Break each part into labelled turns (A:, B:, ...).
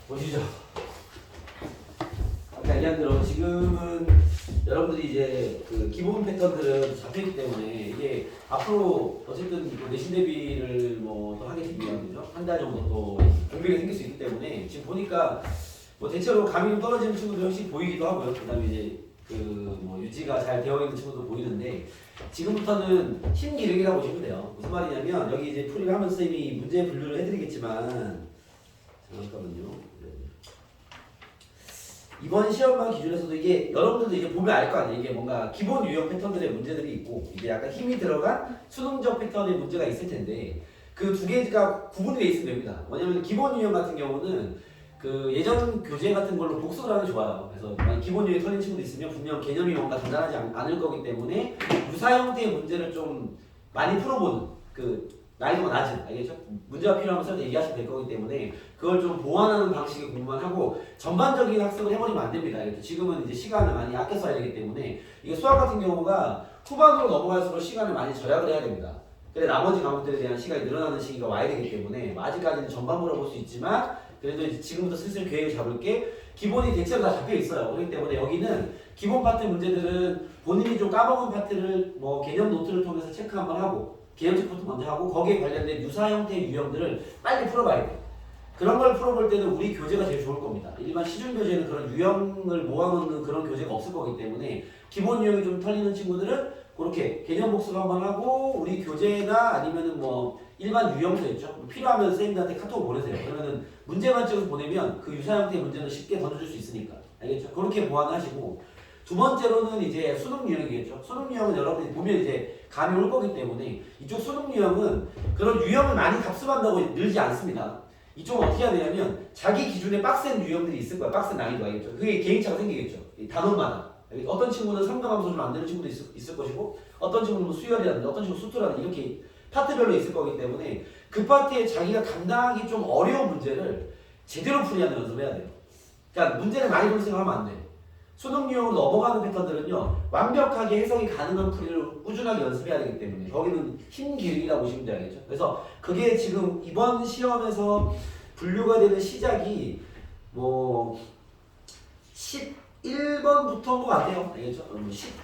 A: 보시죠. 아까 얘기한 대로 지금은 여러분들이 이제 그 기본 패턴들은 잡혀있기 때문에 이게 앞으로 어쨌든 뭐 내신 대비를 뭐 또 하게 되면 그죠? 한 달 정도 또 공백이 생길 수 있기 때문에 지금 보니까 뭐 대체로 감이 좀 떨어지는 친구들 훨씬 보이기도 하고요. 그다음에 이제 그 뭐 유지가 잘 되어 있는 친구도 보이는데 지금부터는 힘 기르기라고 보시면 돼요. 무슨 말이냐면 여기 이제 풀이를 하면서 쌤이 문제 분류를 해드리겠지만 잠깐만요. 이번 시험만 기준에서도 이게 여러분들도 이게 보면 알 거 아니에요. 이게 뭔가 기본 유형 패턴들의 문제들이 있고 이게 약간 힘이 들어간 수능적 패턴의 문제가 있을 텐데 그 두 개가 구분이 돼 있으면 됩니다. 왜냐면 기본 유형 같은 경우는 그 예전 교재 같은 걸로 복습을 하면 좋아요. 그래서 만약 기본 유형이 털린 친구도 있으면 분명 개념이 뭔가 단단하지 않을 거기 때문에 유사 형태의 문제를 좀 많이 풀어보는 그 난이도가 낮은, 알겠죠? 문제가 필요하면 쌤한테 얘기하시면 될 거기 때문에 그걸 좀 보완하는 방식의 공부만 하고 전반적인 학습을 해버리면 안 됩니다. 알겠죠? 지금은 이제 시간을 많이 아껴 써야 되기 때문에 이게 수학 같은 경우가 후반으로 넘어갈수록 시간을 많이 절약을 해야 됩니다. 근데 나머지 과목들에 대한 시간이 늘어나는 시기가 와야 되기 때문에 아직까지는 전반부로 볼 수 있지만 그래도 이제 지금부터 슬슬 계획을 잡을 게 기본이 대체로 다 잡혀 있어요. 그렇기 때문에 여기는 기본 파트 문제들은 본인이 좀 까먹은 파트를 뭐 개념 노트를 통해서 체크 한번 하고 개념 체크부터 먼저 하고 거기에 관련된 유사 형태의 유형들을 빨리 풀어봐야 돼요. 그런 걸 풀어볼 때는 우리 교재가 제일 좋을 겁니다. 일반 시중 교재는 그런 유형을 모아놓는 그런 교재가 없을 거기 때문에 기본 유형이 좀 털리는 친구들은 그렇게 개념 복습 한번 하고 우리 교재나 아니면은 뭐 일반 유형도 있죠. 필요하면 선생님들한테 카톡 보내세요. 그러면은 문제만 찍어서 보내면 그 유사 형태의 문제는 쉽게 던져줄 수 있으니까. 알겠죠? 그렇게 보완하시고 두 번째로는 이제 수능 유형이겠죠. 수능 유형은 여러분이 보면 이제 감이 올 거기 때문에 이쪽 수능 유형은 그런 유형을 많이 답습한다고 늘지 않습니다. 이쪽은 어떻게 해야 되냐면 자기 기준에 빡센 유형들이 있을 거야. 빡센 난이도 알겠죠? 그게 개인차가 생기겠죠. 단원마다. 어떤 친구는 3등 함수 좀 안 되는 친구도 있을 것이고 어떤 친구는 수열이라든지 어떤 친구는 수투라든지 이렇게 파트별로 있을 거기 때문에 그 파트에 자기가 감당하기 좀 어려운 문제를 제대로 풀이하는 연습을 해야 돼요. 그러니까 문제를 많이 풀 생각하면 안 돼. 수능 유형으로 넘어가는 패턴들은요 완벽하게 해석이 가능한 풀이를 꾸준하게 연습해야 되기 때문에 거기는 힘 기르기라고 보시면 되겠죠. 그래서 그게 지금 이번 시험에서 분류가 되는 시작이 뭐 11번부터인 것 같아요. 알겠죠?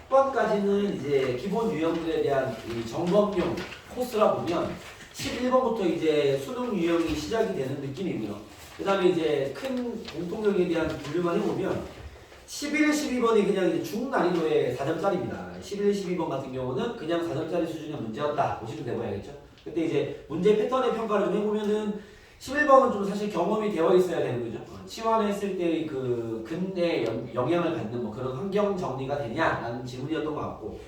A: 10번까지는 이제 기본 유형들에 대한 이 점검용 코스라 보면 11번부터 이제 수능 유형이 시작이 되는 느낌이고요. 그 다음에 이제 큰 공통형에 대한 분류만 해보면 11, 12번이 그냥 이제 중난이도의 4점짜리입니다. 11, 12번 같은 경우는 그냥 4점짜리 수준의 문제였다 보시면 되고야겠죠. 근데 이제 문제 패턴의 평가를 좀 해보면은 11번은 좀 사실 경험이 되어 있어야 되는 거죠. 치환했을 때 그 근에 영향을 받는 뭐 그런 환경 정리가 되냐라는 질문이었던 것 같고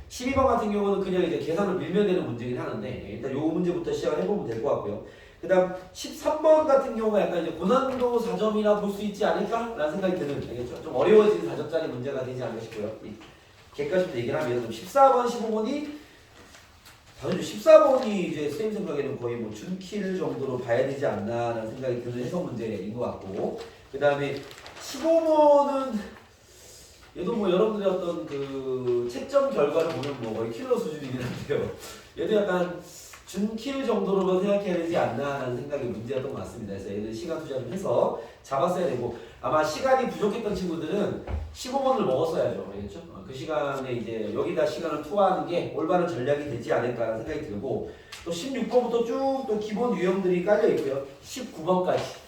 A: 12번 같은 경우는 그냥 이제 계산을 밀면 되는 문제긴 하는데 일단 요 문제부터 시작을 해보면 될 것 같고요. 그 다음 13번 같은 경우가 약간 이제 고난도 4점이라 볼 수 있지 않을까라는 생각이 드는, 알겠죠? 좀 어려워진 4점짜리 문제가 되지 않을까 싶고요. 객관식으로 얘기를 하면 14번, 15번이 당연히 14번이 이제 쌤 생각에는 거의 뭐 준킬 정도로 봐야 되지 않나라는 생각이 드는 해석 문제인 것 같고 그 다음에 15번은 얘도 뭐 여러분들의 어떤 그 채점 결과를 보면 뭐 거의 킬러 수준이긴 한데요. 얘도 약간 준킬 정도로만 생각해야 되지 않나라는 생각이 문제였던 것 같습니다. 그래서 얘는 시간 투자 좀 해서 잡았어야 되고 아마 시간이 부족했던 친구들은 15번을 먹었어야죠. 알겠죠? 그 시간에 이제 여기다 시간을 투하하는 게 올바른 전략이 되지 않을까라는 생각이 들고 또 16번부터 쭉 또 기본 유형들이 깔려 있고요. 19번까지.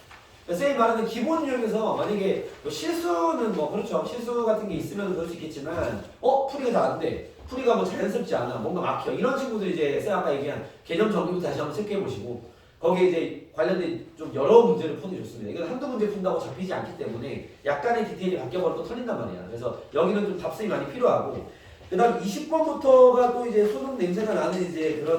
A: 쌤이 말하는 기본 유형에서 만약에 뭐 실수는 뭐 그렇죠. 실수 같은 게 있으면 그럴 수 있겠지만 풀이가 잘 안 돼. 풀이가 뭐 자연스럽지 않아. 뭔가 막혀. 이런 친구들이 이제 쌤 아까 얘기한 개념 정리부터 다시 한번 체크해 보시고 거기에 이제 관련된 좀 여러 문제를 푸는 게 좋습니다. 이건 한두 문제 푼다고 잡히지 않기 때문에 약간의 디테일이 바뀌어버려 또 털린단 말이야. 그래서 여기는 좀 답습이 많이 필요하고 그 다음 20번부터가 또 이제 수능 냄새가 나는 이제 그런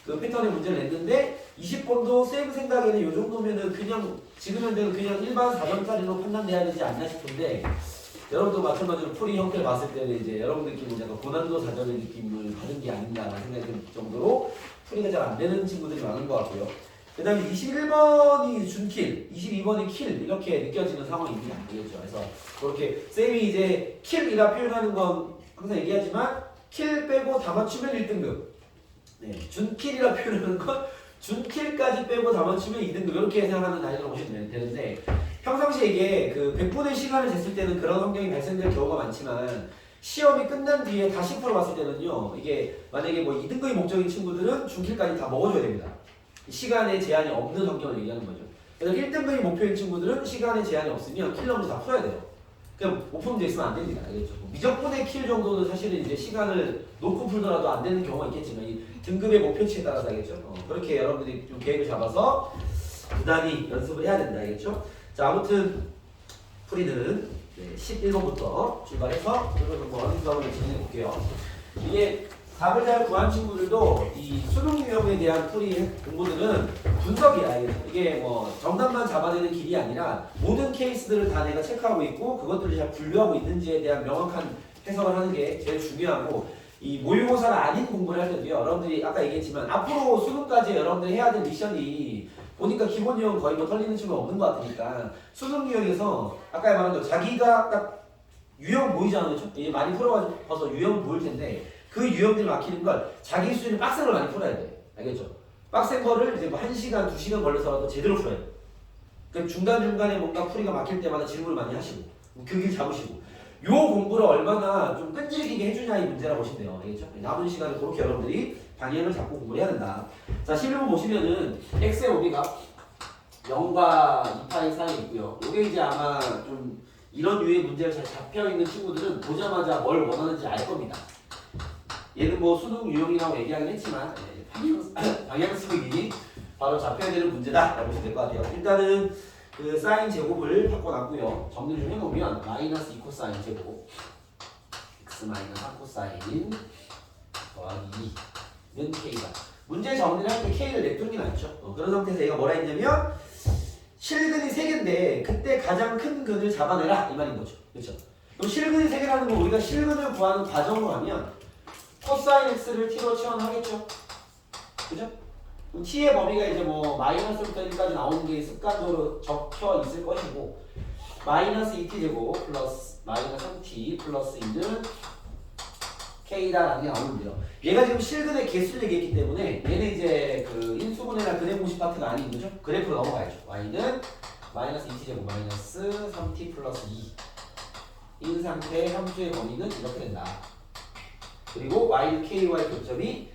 A: 그 패턴의 문제를 냈는데 20번도 쌤 생각에는 이 정도면은 그냥 지금 현재는 그냥 일반 4점짜리로 판단돼야 되지 않나 싶은데 여러분도 마찬가지로 풀이 형태를 봤을 때는 이제 여러분들끼리 약간 고난도 4점의 느낌을 받은 게 아닌가라는 생각이 들 정도로 풀이가 잘 안 되는 친구들이 많은 것 같고요. 그 다음에 21번이 준킬, 22번이 킬 이렇게 느껴지는 상황입니다. 알겠죠? 그래서 그렇게 쌤이 이제 킬이라 표현하는 건 항상 얘기하지만 킬 빼고 다 맞추면 1등급 네, 준킬이라 표현하는 건 준킬까지 빼고 다 맞추면 2등급 이렇게 생각하는 단위로 보시면 되는데 평상시에 이게 그 100분의 시간을 쟀을 때는 그런 환경이 발생될 경우가 많지만 시험이 끝난 뒤에 다시 풀어봤을 때는요. 이게 만약에 뭐 2등급이 목적인 친구들은 중킬까지 다 먹어줘야 됩니다. 시간에 제한이 없는 환경을 얘기하는 거죠. 그래서 1등급이 목표인 친구들은 시간에 제한이 없으면 킬 넘지 다 풀어야 돼요. 그냥 못 푸는 데 있으면 안 됩니다. 알겠죠? 미적분의 킬 정도는 사실은 이제 시간을 놓고 풀더라도 안 되는 경우가 있겠지만 이 등급의 목표치에 따라서 알겠죠? 그렇게 여러분들이 좀 계획을 잡아서 부단히 연습을 해야 된다. 알겠죠? 자, 아무튼 풀이는 11번부터 출발해서 어느 수업을 진행해 볼게요. 이게 답을 잘 구한 친구들도 이 수능 유형에 대한 풀이 공부들은 분석이야. 이게 뭐 정답만 잡아내는 길이 아니라 모든 케이스들을 다 내가 체크하고 있고 그것들을 잘 분류하고 있는지에 대한 명확한 해석을 하는 게 제일 중요하고 이 모의고사가 아닌 공부를 할 때도요. 여러분들이 아까 얘기했지만 앞으로 수능까지 여러분들이 해야 될 미션이 보니까 기본 유형 거의 뭐 털리는 친구가 없는 것 같으니까 수능 유형에서 아까 말한 거 자기가 딱 유형 보이잖아요. 그렇죠? 많이 풀어봐서 유형 보일 텐데 그 유형들을 막히는 걸 자기 수준의 빡센 걸 많이 풀어야 돼. 알겠죠? 빡센 거를 이제 뭐 1시간, 2시간 걸려서라도 제대로 풀어야 돼. 그러니까 중간중간에 뭔가 풀이가 막힐 때마다 질문을 많이 하시고 그 길 잡으시고 요 공부를 얼마나 좀 끈질기게 해주냐의 문제라고 보시면 돼요. 알겠죠? 남은 시간에 그렇게 여러분들이 방향을 잡고 공부를 해야 된다. 자, 11번 보시면은 x의 오비가 0과 2파이 사이에 있고요. 요게 이제 아마 좀 이런 유의 문제가 잘 잡혀있는 친구들은 보자마자 뭘 원하는지 알 겁니다. 얘는 뭐 수능 유형이라고 얘기하긴 했지만 방향성이 바로 잡혀야 되는 문제다 라고 보시면 될 것 같아요. 일단은 그 사인 제곱을 바꿔놨고요. 정리를 좀 해놓으면 마이너스 2코사인 제곱 x 마이너스 3코사인 더하기 2는 k다. 문제 정리를 할 때 k를 냅두는 게 낫죠. 그런 상태에서 얘가 뭐라 했냐면 실근이 3개인데 그때 가장 큰 근을 잡아내라 이 말인 거죠. 그렇죠? 그럼 실근이 3개라는 건 우리가 실근을 구하는 과정으로 가면 코사인 x를 t로 치환하겠죠. 그죠? 그럼 t의 범위가 이제 뭐 마이너스부터 1까지 나오는 게 습관적으로 적혀 있을 것이고 마이너스 2t 제곱 플러스 마이너스 3t 플러스 2는 k다라는 게 나오는데요. 얘가 지금 실근의 개수를 얘기했기 때문에 얘는 이제 그 인수분해나 근해 공식 파트가 아닌 거죠. 그래프로 넘어가야죠. y는 마이너스 2t 제곱 마이너스 3t 플러스 2인 상태의 함수의 범위는 이렇게 된다. 그리고 y, k, y 교점이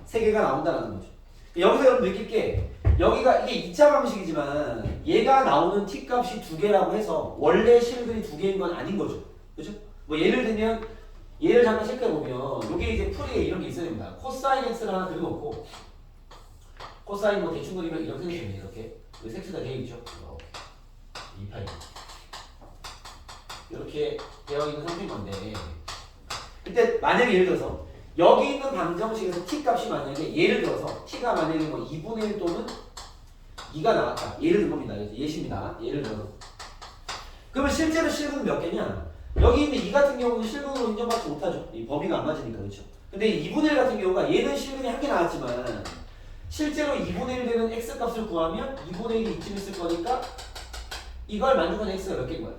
A: 3개가 나온다는 거죠. 여기서 여러분 느낄 게 여기가 이게 2차 방식이지만 얘가 나오는 t 값이 2개라고 해서 원래 실근이 2개인 건 아닌 거죠. 그죠? 뭐 예를 들면 얘를 잠깐 체크해 보면 이게 이제 풀이에 이런 게 있어야 됩니다. 코사인 x를 하나 그려놓고 코사인 뭐 대충 그리면 이렇게 생기면 이렇게 색채가 되어 있죠. 이렇게 2파이 이렇게 되어 있는 상태인 건데 그때 만약에 예를 들어서 여기 있는 방정식에서 t 값이 만약에 예를 들어서 t가 만약에 뭐 2분의 1 또는 2가 나왔다. 예를 든 겁니다. 예시입니다. 예를 들어서 그러면 실제로 실근은 몇 개냐? 여기 있는 2 같은 경우는 실근으로 인정받지 못하죠. 이 범위가 안 맞으니까. 그렇죠? 근데 2분의 1 같은 경우가 얘는 실근이 1개 나왔지만 실제로 2분의 1 되는 x 값을 구하면 2분의 1이 이쯤 있을 거니까 이걸 만족하는 x가 몇 개인 거야?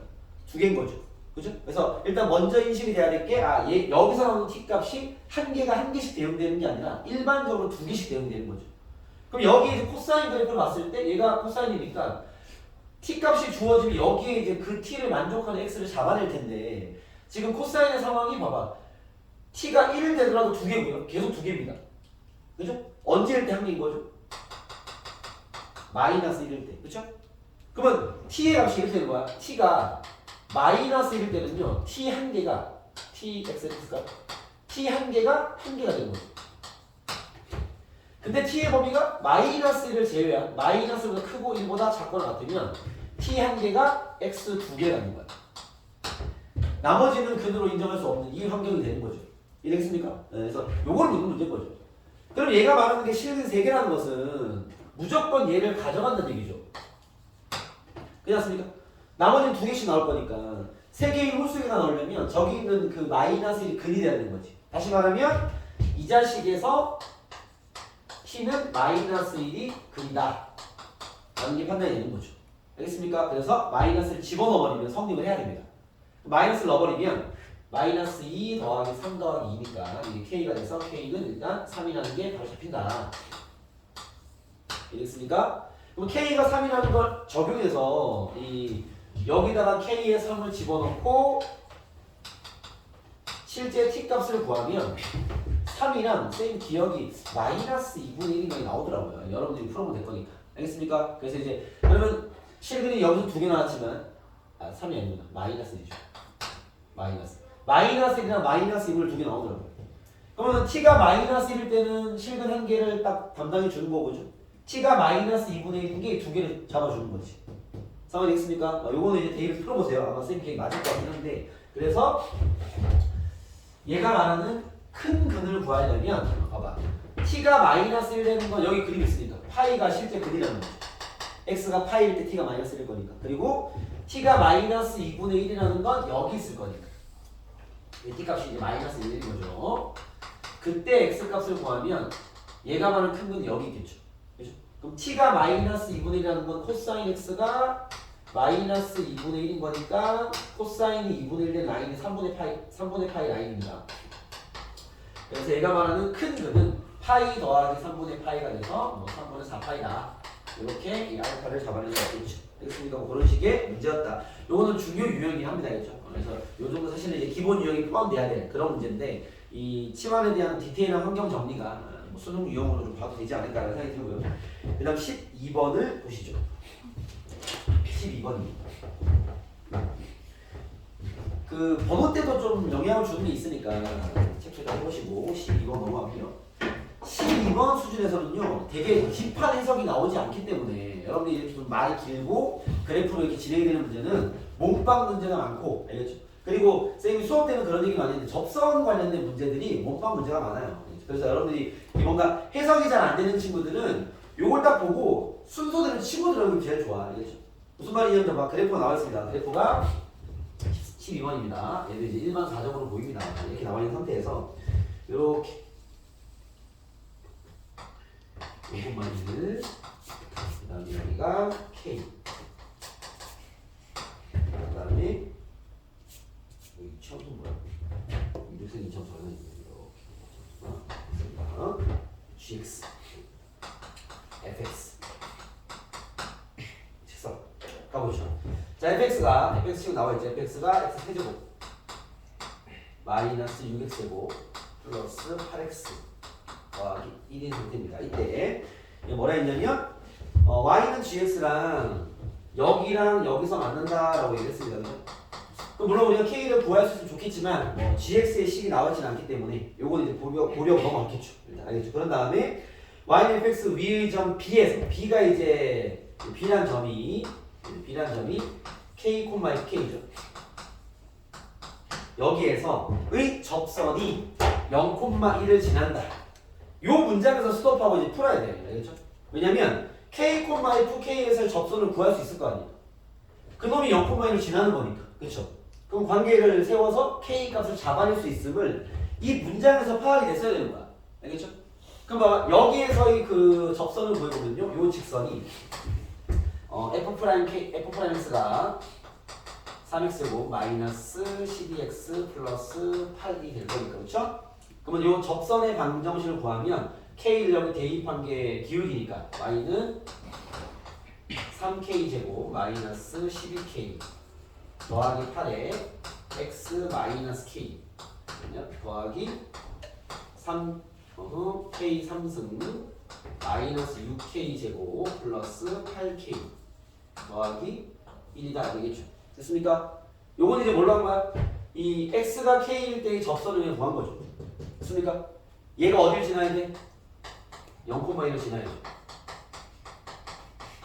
A: 2개인 거죠. 그죠? 그래서 일단 먼저 인식이 돼야 될 게 얘 여기서 나오는 t 값이 한 개가 한 개씩 대응되는 게 아니라 일반적으로 2개씩 대응되는 거죠. 그럼 여기 이제 코사인 그래프를 봤을 때 얘가 코사인이니까 t 값이 주어지면 여기에 이제 그 t를 만족하는 x를 잡아낼 텐데 지금 코사인의 상황이 봐봐. t가 1 되더라도 2개고요. 계속 2개입니다. 그죠? 언제일 때 한 개인 거죠? 마이너스 1일 때. 그죠? 그러면 t의 값이 이렇게 되는 거야. t가 마이너스 1일 때는요. t 한 개가 tx가 t 한 개가 되는 거죠. 근데 t의 범위가 마이너스 1을 제외한 마이너스보다 크고 1보다 작거나 같으면 t 한 개가 x 2개라는 거야. 나머지는 근으로 인정할 수 없는 이 환경이 되는 거죠. 이해되겠습니까? 네, 그래서 요걸 묻는 문제인 거죠. 그럼 얘가 말하는 게 실근 3개라는 것은 무조건 얘를 가져간다는 얘기죠. 그렇지 않습니까? 나머지는 2개씩 나올 거니까 3개의 홀수가 나오려면 저기 있는 그 마이너스 1이 근이 돼야 되는 거지. 다시 말하면 이 자식에서 t는 마이너스 1이 근이다 라는 게 판단이 되는 거죠. 알겠습니까? 그래서 마이너스를 집어넣어버리면 성립을 해야 됩니다. 마이너스를 넣어버리면 마이너스 2 더하기 3 더하기 2니까 이게 k가 돼서 k는 일단 3이라는 게 바로 잡힌다. 알겠습니까? 그럼 K가 3이라는 걸 적용해서 여기다가 K의 3을 집어넣고 실제 T값을 구하면 3이랑 쌤 기억이 마이너스 2분의 1이 나오더라고요. 여러분들이 풀어보면 될 거니까. 알겠습니까? 그래서 이제 그러면 실근이 여기서 2개 나왔지만 3이 아닙니다. 마이너스 1이죠. 마이너스 1이랑 마이너스 2분을 2개 나오더라고요. 그러면 T가 마이너스 1일 때는 실근 한 개를 딱 담당해 주는 거고죠. T가 마이너스 2분의 1인 게 2개를 잡아주는 거지. 상황이 되겠습니까? 요거는 이제 데이를 풀어보세요. 아마 쌤 기억이 맞을 것 같긴 한데. 그래서 얘가 말하는 큰 근을 구하려면 봐봐. T가 마이너스 1 되는 건 여기 그림이 있으니까 파이가 실제 근이라는 거죠. X가 파이일 때 T가 마이너스 1일 거니까. 그리고 T가 마이너스 2분의 1이라는 건 여기 있을 거니까. T 값이 이제 마이너스 1인 거죠. 그때 X 값을 구하면 얘가 말하는 큰 근이 여기 있겠죠. 그죠? 그럼 T가 마이너스 2분의 1이라는 건 코사인 X가 마이너스 2분의 1인 거니까 코사인이 2분의 1 된 라인이 3분의 파이 라인입니다. 그래서 얘가 말하는 큰 근은 파이 더하기 3분의 파이가 돼서 3분의 4파이다. 이렇게 이 알파를 잡아낼 수 있겠죠. 알겠습니까? 뭐 그런 식의 문제였다. 요거는 중요 유형이 합니다. 그렇죠? 그래서 요 정도 사실은 이제 기본 유형이 포함돼야 될 그런 문제인데 이 치환에 대한 디테일한 환경 정리가 수능 유형으로 좀 봐도 되지 않을까라는 생각이 들고요. 그 다음 12번을 보시죠. 12번입니다. 그 번호 때도 좀 영향을 주는 게 있으니까 체크를 해보시고 12번 넘어가고요. 12번 수준에서는요 되게 딥한 해석이 나오지 않기 때문에 여러분들이 이렇게 좀 말이 길고 그래프로 이렇게 진행이 되는 문제는 몸빵 문제가 많고 알겠죠? 그리고 쌤이 수업 때는 그런 얘기 많이 했는데 접선 관련된 문제들이 몸빵 문제가 많아요. 그래서 여러분들이 뭔가 해석이 잘 안 되는 친구들은 요걸 딱 보고 순서대로 치고 들어가는 게 제일 좋아. 알겠죠? 무슨 말이냐면 막 그래프가 나와 있습니다. 그래프가 12번입니다. 얘도 이제 일반 사정으로 보입니다. 이렇게 나와 있는 상태에서 이렇게 요것만 1, 그 다음에 여기가 K, 그 다음에 여기 처음은 뭐야? 이륙생 2점 전화 이렇게 GX, FX 직선 가보시죠. 자, FX 지금 나와 있죠. FX가 X 세제곱 마이너스 6X제곱 플러스 8X 더하기 1인 상태입니다. 이때 뭐라 했냐면 Y는 GX랑 여기랑 여기서 만난다라고 얘기했습니다. 그죠? 물론 우리가 K를 구할 수 있으면 좋겠지만 GX의 식이 나오진 않기 때문에 요거는 이제 고려가 너무 많겠죠. 일단 알겠죠? 그런 다음에 Y는 FX 위의 점 B에서 B가 이제 B란 점이 K, K죠. 여기에서의 접선이 0,1을 지난다. 요 문장에서 스톱하고 이제 풀어야 돼요. 알겠죠? 왜냐면 K, F, K에서 접선을 구할 수 있을 거 아니에요. 그놈이 0,1을 지나는 거니까. 그렇죠? 그럼 관계를 세워서 K 값을 잡아낼 수 있음을 이 문장에서 파악이 됐어야 되는 거야. 알겠죠? 그럼 봐봐. 여기에서의 그 접선을 보여보면요. 요 직선이 F'X가 3X고 마이너스 12X 플러스 8이 될 거니까. 그렇죠? 그러면 요 접선의 방정식을 구하면 K를 여기 대입한 게 기울기니까 Y는 3K제곱 마이너스 12K 더하기 8에 X 마이너스 K 더하기 3K 3승 마이너스 6K제곱 플러스 8K 더하기 1이다. 되겠죠? 됐습니까? 요건 이제 뭘로 한 거야? 이 X가 K일 때의 접선을 그냥 구한 거죠. 됐습니까? 얘가 어딜 지나야 돼? 0,1을 지나야죠.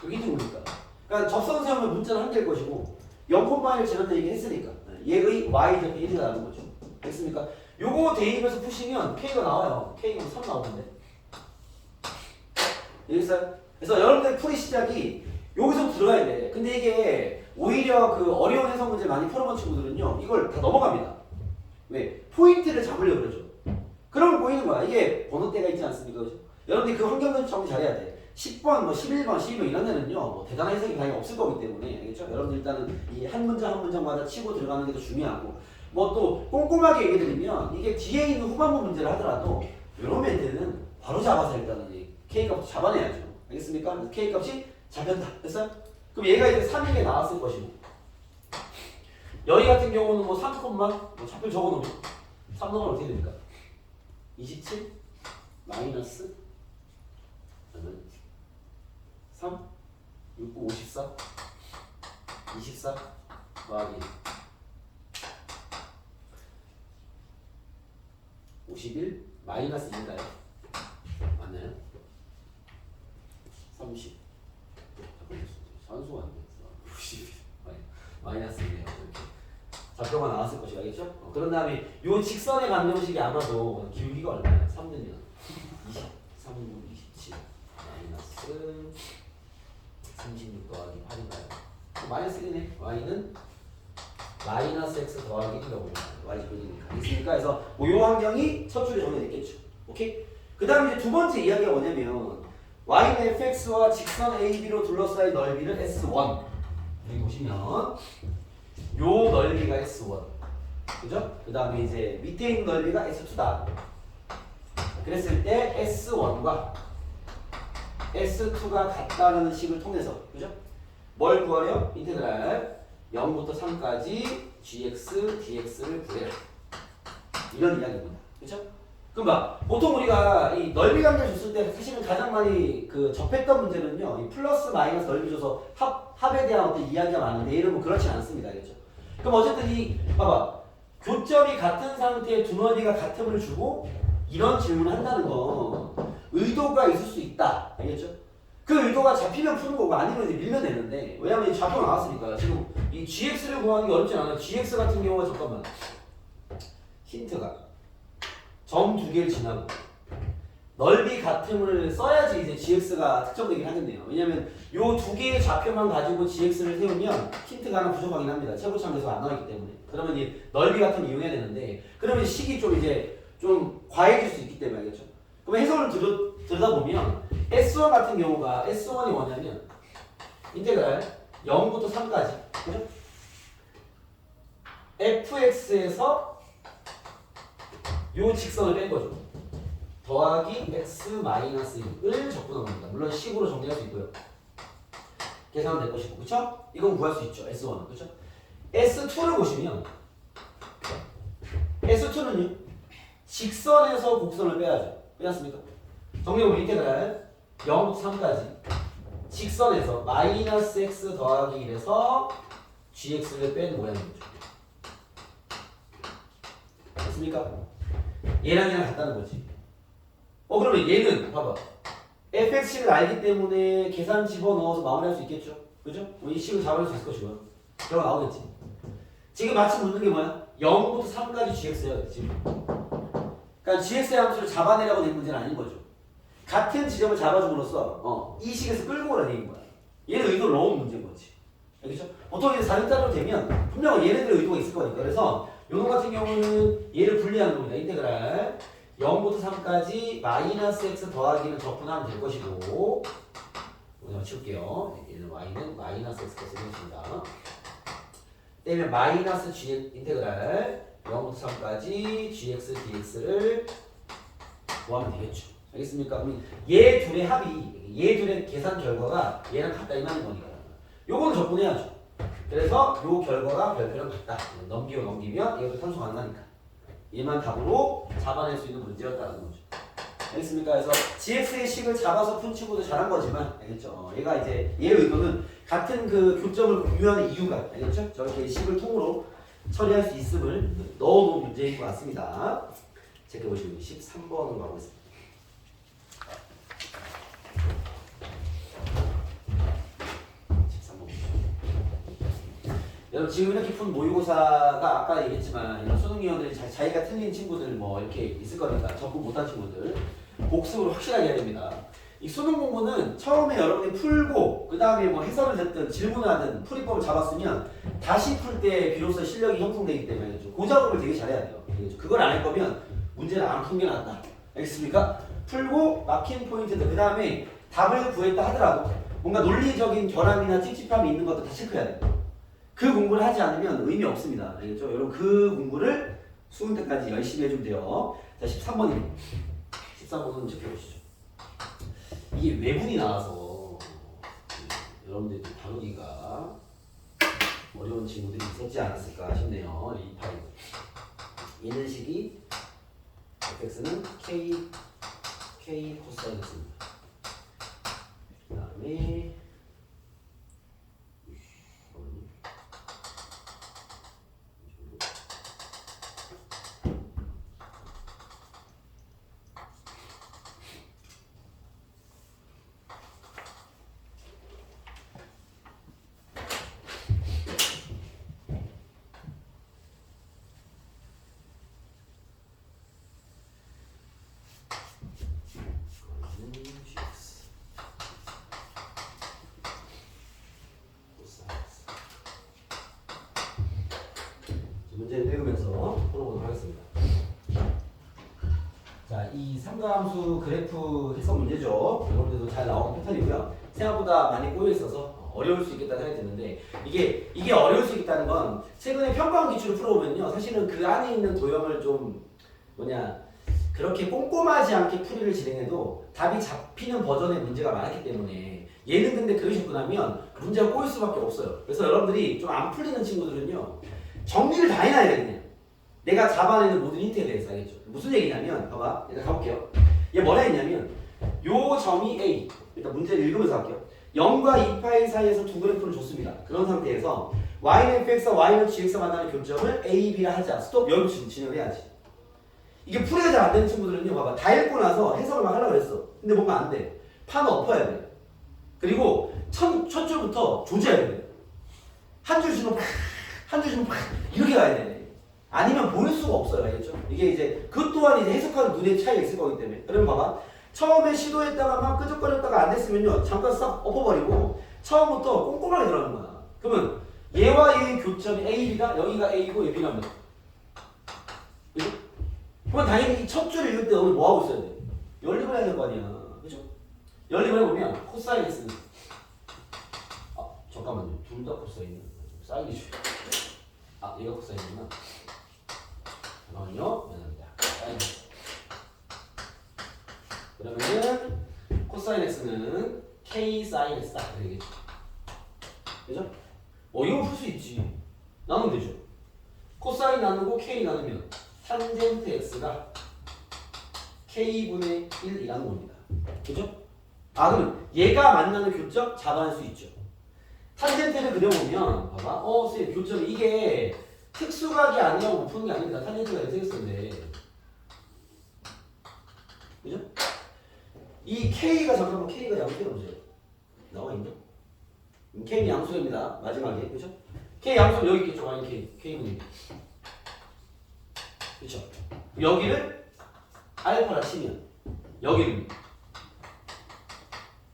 A: 여기 있는 거니까. 그러니까 접선 세우면 문자는 한 개일 것이고 0,1을 지난다 얘기 했으니까 얘의 Y좌표 1이 나는 거죠. 됐습니까? 요거 대입해서 푸시면 K가 나와요. K가 3 나오는데. 알겠어요? 그래서 여러분들 풀이 시작이 여기서 들어가야 돼. 근데 이게 오히려 그 어려운 해석 문제 많이 풀어본 친구들은요 이걸 다 넘어갑니다. 왜? 포인트를 잡으려고 그러죠. 그러면 보이는 거야. 이게 번호대가 있지 않습니까? 그죠? 여러분들이 그 환경을 정리 잘해야 돼. 10번, 11번, 12번 이런 데는요 대단한 해석이 당연히 없을 거기 때문에 알겠죠? 여러분들 일단은 이 한 문장 한 문장마다 치고 들어가는 게 더 중요하고 또 꼼꼼하게 얘기 드리면 이게 뒤에 있는 후반부 문제를 하더라도 이런 멘트는 바로 잡아서 일단은 K값 잡아내야죠. 알겠습니까? K값이 잡혔다. 됐어요? 그럼 얘가 이제 3인 게 나왔을 것이고 여기 같은 경우는 뭐 3, 뭐 좌표 적어놓으면 3 넣으면 어떻게 됩니까? 27 마이너스 3 6, 9, 54 24 더하기 51 마이너스 2인가요? 맞나요? 30 산수가 안 됐어. 51 마이너스 2네요. 이렇게 좌표가 나왔을 것이 알겠죠? 그런 다음에 요 직선의 방정식이 아마도 기울기가 얼마야? 3는요 23, 27 마이너스 36 더하기 8인가요? 마이너스 1이네. y는 마이너스 x 더하기 1이라고 y제곱이니까 있으니까 그래서 뭐 요 환경이 첫 줄에 정해졌겠죠. 오케이? 그 다음에 이제 두 번째 이야기가 뭐냐면 y는 fx와 직선 AB로 둘러싸인 넓이를 S1 여기 보시면 요 넓이가 S1 그죠? 그 다음에 이제 밑에 있는 넓이가 S2다 그랬을 때 S1과 S2가 같다는 식을 통해서 그죠? 뭘 구하려? 인테그랄 0부터 3까지 gx, dx를 구해라 이런 이야기입니다. 그죠? 그럼 봐 보통 우리가 이 넓이 관계를 줬을 때 사실은 가장 많이 그 접했던 문제는요 이 플러스 마이너스 넓이 줘서 합에 대한 어떤 이야기가 많은데 이름은 그렇지 않습니다. 알겠죠? 그럼 어쨌든 이 봐봐 교점이 같은 상태에 두 넓이가 같음을 주고 이런 질문을 한다는 건 의도가 있을 수 있다. 알겠죠? 그 의도가 잡히면 푸는 거고 아니면 이제 밀면 되는데 왜냐면 이 좌표가 나왔으니까 지금 이 gx를 구하는 게 어렵지 않아요. gx 같은 경우가 잠깐만 힌트가 점 두 개를 지나고 넓이 같음을 써야지 이제 gx가 특정되긴 하겠네요. 왜냐면 요 두 개의 좌표만 가지고 gx를 세우면 힌트가 하나 부족하긴 합니다. 최고참에서 안 나왔기 때문에. 그러면 이 넓이 같음을 이용해야 되는데 그러면 식이 좀 이제 좀 과해질 수 있기 때문에 알겠죠? 그럼 해석을 들여다보면 S1 같은 경우가 S1이 뭐냐면 인테그랄 0부터 3까지 그죠? fx에서 요 직선을 뺀 거죠. 더하기 x 마이너스 1을 적분한 겁니다. 물론 식으로 정리할 수 있고요. 계산은 될 것이고 그쵸? 이건 구할 수 있죠. S1은 그쵸? S2를 보시면 S2는요 직선에서 곡선을 빼야죠. 빼놨습니까? 정리해보면 인테그랄 0부터 3까지 직선에서 마이너스 x 더하기 1에서 gx를 뺀 모양이죠. 됐습니까? 얘랑 얘랑 같다는 거지. 그러면 얘는 봐봐 fx식을 알기 때문에 계산 집어넣어서 마무리할 수 있겠죠? 그죠? 이 식을 잡아낼 수 있을 것이고요. 결과 나오겠지. 지금 마침 묻는 게 뭐야? 0부터 3까지 gx야 지금. 그러니까 gx의 함수를 잡아내라고 된 문제는 아닌 거죠. 같은 지점을 잡아줌으로써 이 식에서 끌고 오라는 얘기인 거야. 얘는 의도를 넣은 문제인 거지. 알겠죠? 보통 이제 4등짜리로 되면 분명 얘네들의 의도가 있을 거니까. 그래서 요놈 같은 경우는 얘를 분리하는 겁니다. 인테그랄 0부터 3까지 마이너스 x 더하기는 적분하면 될 것이고 여기다 치울게요. 얘는 y는 마이너스 x가 생겼습니다. 그다음에 마이너스 g 인테그랄 0부터 3까지 gx dx를 구하면 되겠죠. 알겠습니까? 그럼 얘 둘의 합이 얘 둘의 계산 결과가 얘랑 같다 이 말인 거니까 요거는 적분해야죠. 그래서 요 결과가 별표랑 같다. 넘기면 이것도 산수가 안 나니까 얘만 답으로 잡아낼 수 있는 문제였다는 거죠. 알겠습니까? 그래서 gx의 식을 잡아서 푼 친구도 잘한 거지만 알겠죠? 얘가 이제 얘의 의도는 같은 그 교점을 공유하는 이유가 알겠죠? 저렇게 식을 통으로 처리할 수 있음을 넣어놓은 문제인 것 같습니다. 체크해보시면 13번으로 가고 있습니다. 여러분 지금 이렇게 푼 모의고사가 아까 얘기했지만 이런 수능위원들이 자기가 틀린 친구들 뭐 이렇게 있을 거니까 접근 못한 친구들 복습을 확실하게 해야 됩니다. 이 수능 공부는 처음에 여러분이 풀고 그 다음에 뭐 해설을 듣든 질문을 하든 풀이법을 잡았으면 다시 풀 때 비로소 실력이 형성되기 때문에 그 작업을 되게 잘해야 돼요. 그걸 안 할 거면 문제는 안 푼 게 낫다. 알겠습니까? 풀고 막힌 포인트들 그 다음에 답을 구했다 하더라도 뭔가 논리적인 결함이나 찝찝함이 있는 것도 다 체크해야 돼요. 그 공부를 하지 않으면 의미 없습니다. 알겠죠? 여러분 그 공부를 수능 때까지 열심히 해주면 돼요. 자 13번입니다. 13번은 체크해보시죠. 이게 외분이 나와서 여러분들이 다루기가 어려운 친구들이 있었지 않았을까 싶네요. 이 파이. 있는 식이 fx는 k 코사인 x입니다. 그 다음에 문제를 읽으면서 풀어보도록 하겠습니다. 자, 이 삼가함수 그래프 해석 문제죠. 여러분들도 잘 나온 패턴이고요. 생각보다 많이 꼬여 있어서 어려울 수 있겠다는 생각이 드는데 이게 어려울 수 있다는 건 최근에 평가원 기출을 풀어보면요, 사실은 그 안에 있는 도형을 좀 그렇게 꼼꼼하지 않게 풀이를 진행해도 답이 잡히는 버전의 문제가 많았기 때문에 얘는 근데 그러셨고 나면 문제가 꼬일 수밖에 없어요. 그래서 여러분들이 좀 안 풀리는 친구들은요, 정리를 다 해놔야 돼. 그냥 내가 잡아내는 모든 힌트에 대해서. 알겠죠? 무슨 얘기냐면 봐봐, 일단 가볼게요. 얘 뭐라 했냐면 요 점이 A, 일단 문제를 읽으면서 할게요. 0과 2파이 사이에서 두 그래프를 줬습니다. 그런 상태에서 y는 fx와 y는 gx가 만나는 교점을 a, b라 하자. 스톱. 여기서 진행을 해야지. 이게 풀이가 잘 안 되는 친구들은요, 봐봐, 다 읽고 나서 해석을 막 하려고 했어. 근데 뭔가 안 돼. 판을 엎어야 돼. 그리고 첫 줄부터 조져야 돼. 한 줄 주면 한 줄 주면 이렇게 가야 돼. 아니면 보일 수가 없어요. 알겠죠? 이게 이제 그것 또한 이제 해석하는 눈의 차이가 있을 거기 때문에. 그러면 봐봐, 처음에 시도했다가 막 끄적거렸다가 안 됐으면요, 잠깐 싹 엎어버리고 처음부터 꼼꼼하게 들어가는 거야. 그러면 얘와 얘의 교점이 A, B다. 여기가 A고 여기 B라면, 그죠? 그러면 당연히 이 첫 줄을 읽을 때 오늘 뭐 하고 있어야 돼? 연립을 해야 될 거 아니야. 그죠? 연립을 해보면 코사인 X는, 잠깐만요, 둘 다 코사인은 사인이죠. 얘가 코사인이구나. 잠깐만요. 그러면은 코사인 x는 k 사인 x다. 되겠죠. 그죠? 이거 풀 수 있지. 나누면 되죠. 코사인 나누고 k 나누면 탄젠트 x가 k분의 1이라는 겁니다. 그죠? 그러면 얘가 만나는 교점 잡아낼 수 있죠. 탄젠트를 그려보면 봐봐. 선생님, 교점이 이게 특수각이 아니라고 못 푸는 게 아닙니다. 탄젠트가 xx인데, 그죠? 이 k가 잠깐만, k가 양수가 보세요. 나와 있나? k는 양수입니다. 마지막에, 그죠? k 양수 여기 있겠죠. y k분이, 그죠? 여기를 알파라 치면 여기는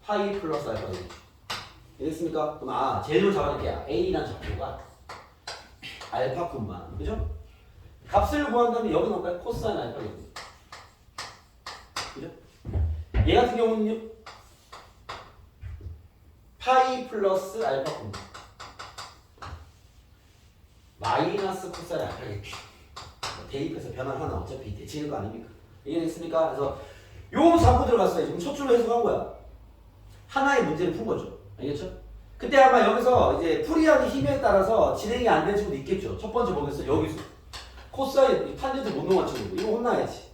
A: 파이 플러스 알파가 되겠죠. 이해됐습니까? 그럼 제일로 잡아낼게요. A라는 좌표가 알파뿐만, 그죠? 값을 구한다면 여기 넣을까요? 코사인 알파겠죠. 그죠? 얘 같은 경우는요, 파이 플러스 알파뿐만 마이너스 코사인 알파겠죠. 대입해서 변화 하나 어차피 대치는 거 아닙니까? 이해됐습니까? 그래서 요 잡고 들어갔어요. 지금 첫 줄로 해석한 거야. 하나의 문제를 푼 거죠. 알겠죠? 그때 아마 여기서 이제 풀이하는 힘에 따라서 진행이 안 되는 친구도 있겠죠. 첫 번째 뭐겠어? 여기서 코사인 탄젠트 못 넘어간 친구, 이거 혼나야지.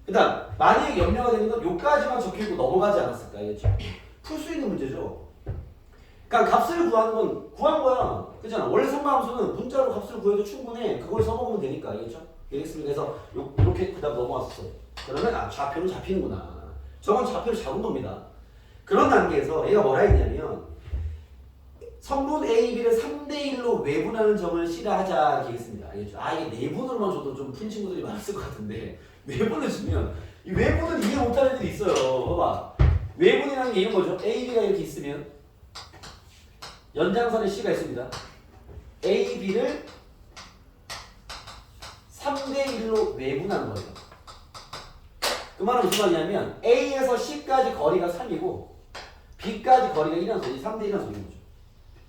A: 그 다음 만약에 염려가 되는 건 요까지만 적혀있고 넘어가지 않았을까. 알겠죠? 풀 수 있는 문제죠. 그러니까 값을 구하는 건 구한 거야. 그잖아. 원래 삼가함수는 문자로 값을 구해도 충분해. 그걸 써먹으면 되니까. 알겠죠? 알겠습니다. 그래서 이렇게 그 다음 넘어왔었어요. 그러면 좌표는 잡히는구나. 저건 좌표를 잡은 겁니다. 그런 단계에서 얘가 뭐라 했냐면 성분 A, B를 3대1로 외분하는 점을 실화하자 이렇게 했습니다. 알겠죠? 이게 내분으로만 줘도 좀 푼 친구들이 많았을 것 같은데 외분을 주면 이 외분은 이해 못하는 애들이 있어요. 봐봐. 외분이라는 게 이런 거죠. A, B가 이렇게 있으면 연장선에 C가 있습니다. A, B를 3대1로 외분하는 거예요. 그 말은 무슨 말이냐면 A에서 C까지 거리가 3이고 B까지 거리가 1이라는 소리, 3대 1이라는 소리인 거죠.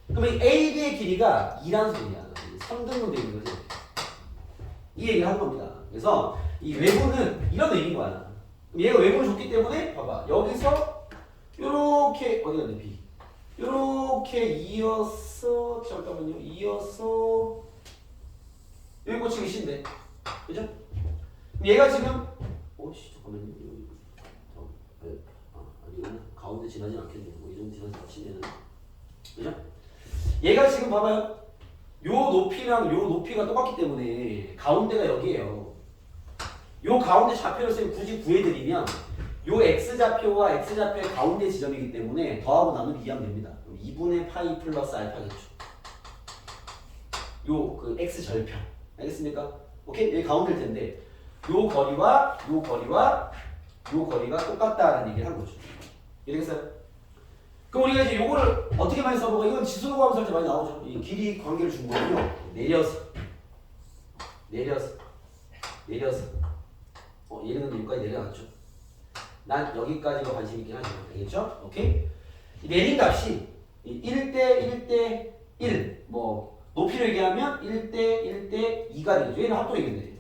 A: 그러면 A, B의 길이가 2라는 소리야. 3등분 되어 있는 거죠. 이 얘기를 하는 겁니다. 그래서 이 외부는 이런 의미인 거야. 얘가 외부를 줬기 때문에 봐봐. 여기서 요렇게 어디가 돼? B. 이렇게 이어서 잠깐만요. 이어서 여기 고치기 쉽네. 그죠? 얘가 지금 잠깐만요. 아니구나. 가운데 지나지 않겠네. 뭐 이 정도 지나서 치면은 그죠? 얘가 지금 봐봐요. 요 높이랑 요 높이가 똑같기 때문에 가운데가 여기에요. 요 가운데 좌표를 쌤 굳이 구해드리면 요 x좌표와 x좌표의 가운데 지점이기 때문에 더하고 나누기 2하면 됩니다. 2분의 파이 플러스 알파겠죠. 요 그 x절편. 알겠습니까? 오케이? 여기 가운데일 텐데 요 거리와 요 거리와 요 거리가 똑같다라는 얘기를 한 거죠. 이해되겠어요? 그럼 우리가 이제 요거를 어떻게 많이 써보고 이건 지수로 함수할 때 많이 나오죠. 이 길이 관계를 준 거는요. 내려서 얘는 여기까지 내려놨죠. 난 여기까지가 관심 있긴 하죠. 알겠죠? 오케이? 이 내린 값이 1대 1, 뭐 높이로 얘기하면 1대 2가 되겠죠. 얘는 합동이겠네.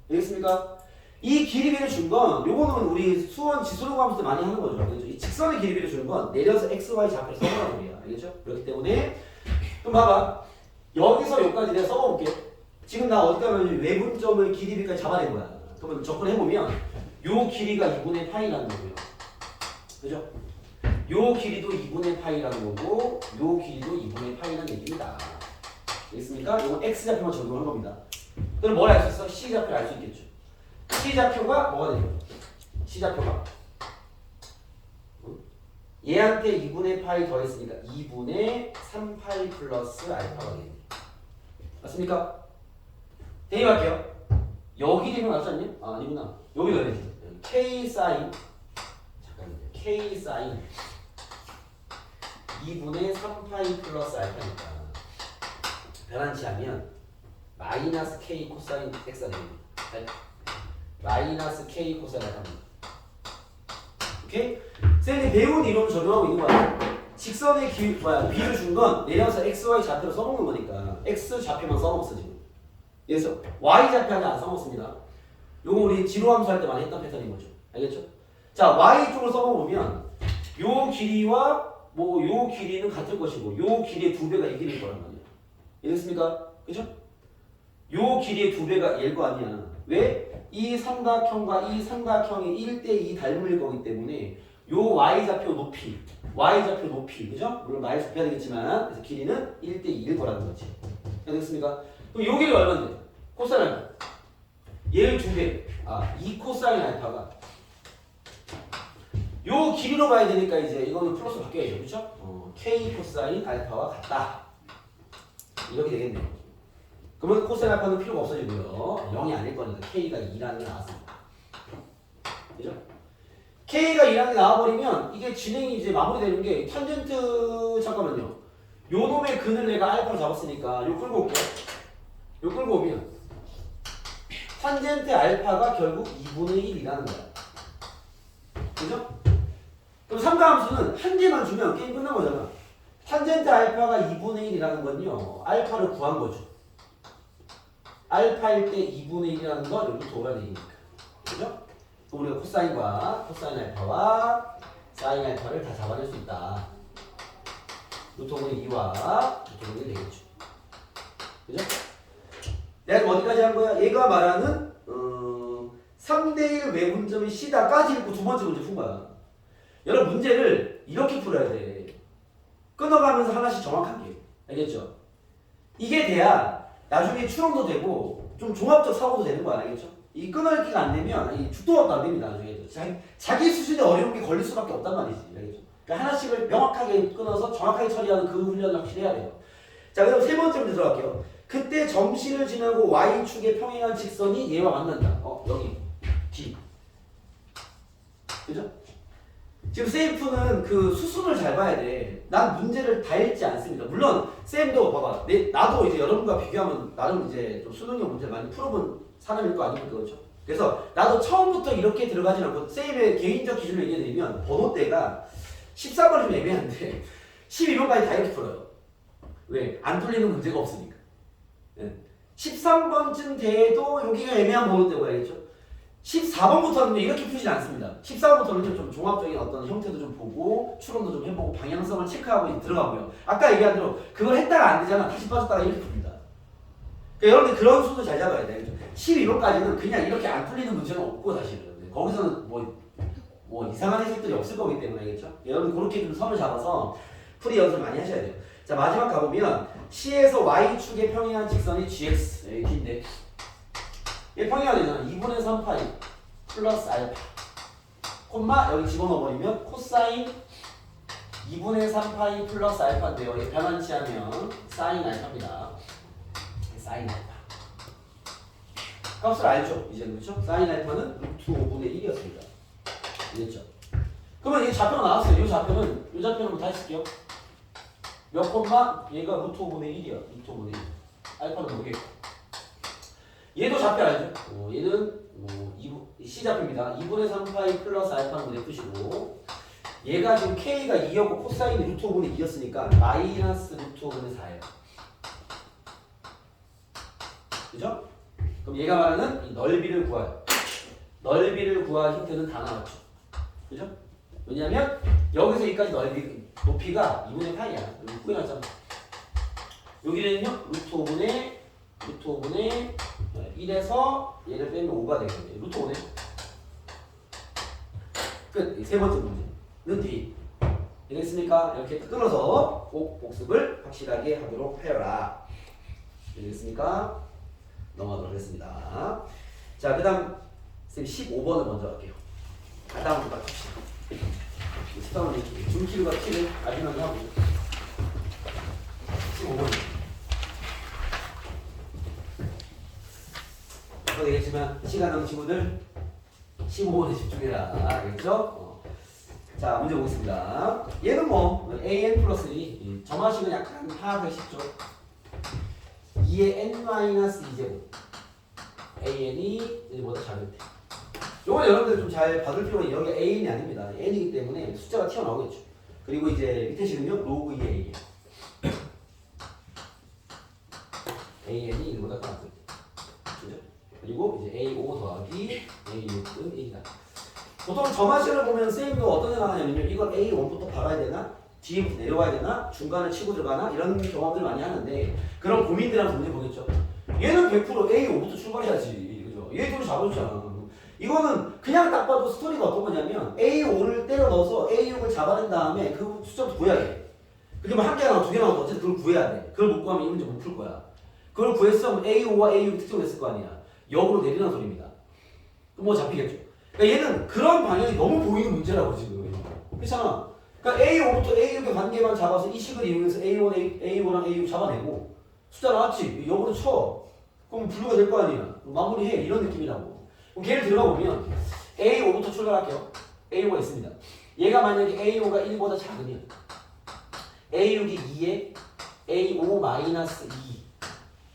A: 알겠습니까? 이 길이비를 준 건 요거는 우리 수원 지수로 함수 때 많이 하는 거죠. 그렇죠? 이 직선의 길이비를 주는 건 내려서 x, y 좌표를 써보라는 거예요. 알겠죠? 그렇기 때문에 그럼 봐봐. 여기서 여기까지 내가 써볼게. 지금 나 어디 가면 외분점의 길이비까지 잡아낸 거야. 그러면 접근해보면 요 길이가 2분의 파이라는 거고요. 그죠? 요 길이도 2분의 파이라는 거고 요 길이도 2분의 파이라는 얘기입니다. 알겠습니까? 요건 x좌표만 적용한 겁니다. 그럼 뭘 알 수 있어? c좌표를 알 수 있겠죠. c좌표가 뭐가 되죠? c좌표가 얘한테 2분의 파이 더했으니까 2분의 3파이 플러스 알파가 되겠네. 맞습니까? 대입할게요. 여기 되면 맞지 않니? 아, 아니구나. 여기 넣어야지. k 사인 잠깐만요. k 사인 2분의 3파이 플러스 알파니까 변환치 하면 마이너스 k 코사인 x가 됩니다. 마이너스 k 코사인 알파입니다. 오케이? 쌤이 배운 이론 적용하고 있는 거야. 직선의 비를 준 건 내려서 x, y 좌표로 써먹는 거니까 x 좌표만 써먹었어 지금. 그래서 y 좌표는 안 써먹습니다. 요거 우리 지로함수 할 때 많이 했던 패턴인 거죠. 알겠죠? 자, y 쪽으로 써먹으면 요 길이와 뭐 요 길이는 같을 것이고 요 길이의 2배가 이 길이일 거란 말이야. 이해됐습니까? 그죠? 요 길이의 2배가 얘일 거 아니야. 왜? 이 삼각형과 이 삼각형이 1대2 닮을 거기 때문에 요 y좌표 높이, 그죠? 물론 마이너스 곱해야 되겠지만 그래서 길이는 1대2일 거라는 거지. 알겠습니까? 그럼 요 길이 얼마인데? 코사인 알파. 얘를 2배. 2 코사인 알파가 요 길이로 봐야 되니까 이제 이거는 플러스 바뀌어야죠. 그렇죠? k 코사인 알파와 같다. 이렇게 되겠네요. 그러면 코사인 알파는 필요가 없어지고요. 0이 아닐 거니까 k가 2라는 게 나왔습니다. 그죠? k가 2라는 게 나와버리면 이게 진행이 이제 마무리되는 게 탄젠트 잠깐만요. 요 놈의 근을 내가 알파로 잡았으니까 요 끌고 올게요. 요 끌고 오면 탄젠트 알파가 결국 2분의 1이라는 거야. 그죠? 그럼 삼가함수는 한 개만 주면 게임 끝난 거잖아. 탄젠트 알파가 2분의 1이라는 건요. 알파를 구한 거죠. 알파일 때 2분의 1이라는 건 여기 도라는 얘기니까. 그죠? 그럼 우리가 코사인과 코사인 알파와 사인 알파를 다 잡아낼 수 있다. 루트오분의 2와 루트오분의 1 되겠죠. 그죠? 내가 어디까지 한 거야? 얘가 말하는 3대1 외분점이 C다까지 읽고 두 번째 문제 푼 거야. 여러분 문제를 이렇게 풀어야 돼. 끊어가면서 하나씩 정확하게. 알겠죠? 이게 돼야 나중에 추론도 되고 좀 종합적 사고도 되는 거야. 알겠죠? 이 끊어읽기가 안 되면 이 죽도밥도 안 됩니다. 나중에 자기 수준에 어려운 게 걸릴 수밖에 없단 말이지. 알겠죠? 그러니까 하나씩을 명확하게 끊어서 정확하게 처리하는 그 훈련을 확실히 해야 돼요. 자, 그럼 세 번째 문제 들어갈게요. 그때 점심을 지나고 Y축에 평행한 직선이 얘와 만난다. 여기 D. 그죠? 지금 세이프는 그 수순을 잘 봐야 돼. 난 문제를 다 읽지 않습니다. 물론 쌤도 봐봐. 나도 이제 여러분과 비교하면 나름 이제 좀 수능형 문제를 많이 풀어본 사람일 거 아닙니까? 그렇죠? 그래서 나도 처음부터 이렇게 들어가진 않고 쌤의 개인적 기준을 얘기해드리면 번호대가 14번이 좀 애매한데 12번까지 다 이렇게 풀어요. 왜? 안 풀리는 문제가 없으니까. 13번쯤 돼도 여기가 애매한 번호대고 알겠죠? 14번부터는 이렇게 풀진 않습니다. 14번부터는 좀 종합적인 어떤 형태도 좀 보고 추론도 좀 해보고 방향성을 체크하고 들어가고요. 아까 얘기한 대로 그걸 했다가 안 되잖아. 다시 빠졌다가 이렇게 풉니다. 그러니까 여러분들 그런 수도 잘 잡아야 돼요. 12번까지는 그냥 이렇게 안 풀리는 문제는 없고 사실은 거기서는 뭐 이상한 해석들이 없을 거기 때문에 알겠죠? 여러분 그렇게 좀 선을 잡아서 풀이 연습을 많이 하셔야 돼요. 자 마지막 가보면 C에서 Y축의 평행한 직선이 GX 이렇게인데 얘 평행이 되잖아. 2분의 3파이 플러스 알파 콤마 여기 집어넣어버리면 코사인 2분의 3파이 플러스 알파인데요. 얘 변환치 하면 사인 알파입니다. 사인 알파 값을 알죠? 이제 그렇죠? 사인 알파는 루트 5분의 1이었습니다. 이랬죠? 그러면 이 좌표가 나왔어요. 이 좌표는 다시 쓸게요. 몇 콤마 얘가 루트 5분의 1이야. 루트 5분의 1. 알파는 뭐겠고. 얘도 좌표 알죠? 얘는 C좌표입니다. 2분의 3파이 플러스 알파는 문에 푸시고 얘가 지금 K가 2였고 코사인이 루트 5분의 2였으니까 마이너스 루트 5분의 4예요. 그죠? 그럼 얘가 말하는 이 넓이를 구할 힌트는 다 나왔죠. 그죠? 왜냐면 여기서 여기까지 높이가 2분의 파이야. 여기 꾸겨놨잖아. 여기는요 루트 5분의 1에서 얘를 빼면 5가 되겠네. 루트 5네. 끝. 세 번째 문제는 D. 되겠습니까? 이렇게 끊어서 꼭 복습을 확실하게 하도록 해라. 되겠습니까? 넘어가도록 하겠습니다. 자, 그 다음 쌤 15번을 먼저 할게요. 다음부터 맞춥시다. 13번은 준키루가 키를 마지막에 하고 15번 되겠지만 시간 남은 친구들 15번에 집중해라. 알겠죠? 자, 문제 보겠습니다. 얘는 an 플러스 1 점화식은 약간 파악하기 쉽죠? 2의 n-2제곱 an이 1보다 작을 때 요건 여러분들 좀 잘 받을 필요가 있는 여기가 an이 아닙니다. n이기 때문에 숫자가 튀어나오겠죠. 그리고 이제 밑에 식은요 로그 2의 a an이 1보다 작을 때 그죠? 그리고 이제 a5 더하기 a6은 1이다. 보통 점화식을 보면 선생님도 어떤 생각 하냐면요. 이걸 a1부터 박아야 되나? 뒤부터 내려와야 되나? 중간을 치고 들어가나? 이런 경험들 많이 하는데 그런 고민들하고 문제 보겠죠. 얘는 100% a5부터 출발해야지. 그죠? 얘 둘이 잡아줬잖아. 이거는 그냥 딱 봐도 스토리가 어떤 거냐면 a5를 때려 넣어서 a6을 잡아낸 다음에 그 숫자부터 구해야 돼. 그게 뭐 한 개가 나오고 두 개가 나오고 어쨌든 그걸 구해야 돼. 그걸 못 구하면 이 문제 못 풀 거야. 그걸 구했으면 a5와 a6이 특정됐을 거 아니야. 역으로 내리는 소리입니다. 뭐 잡히겠죠. 그러니까 얘는 그런 방향이 너무 보이는 문제라고 지금. 그렇잖아. 그러니까 a5부터 a6의 관계만 잡아서 이 식을 이용해서 a1, a5랑 a6 잡아내고 숫자 나왔지? 역으로 쳐. 그럼 분류가 될 거 아니야. 마무리해. 이런 느낌이라고. 그럼 걔를 들어가 보면 a5부터 출발할게요. a5가 있습니다. 얘가 만약에 a5가 1보다 작으면 a6이 2에 a5 마이너스 2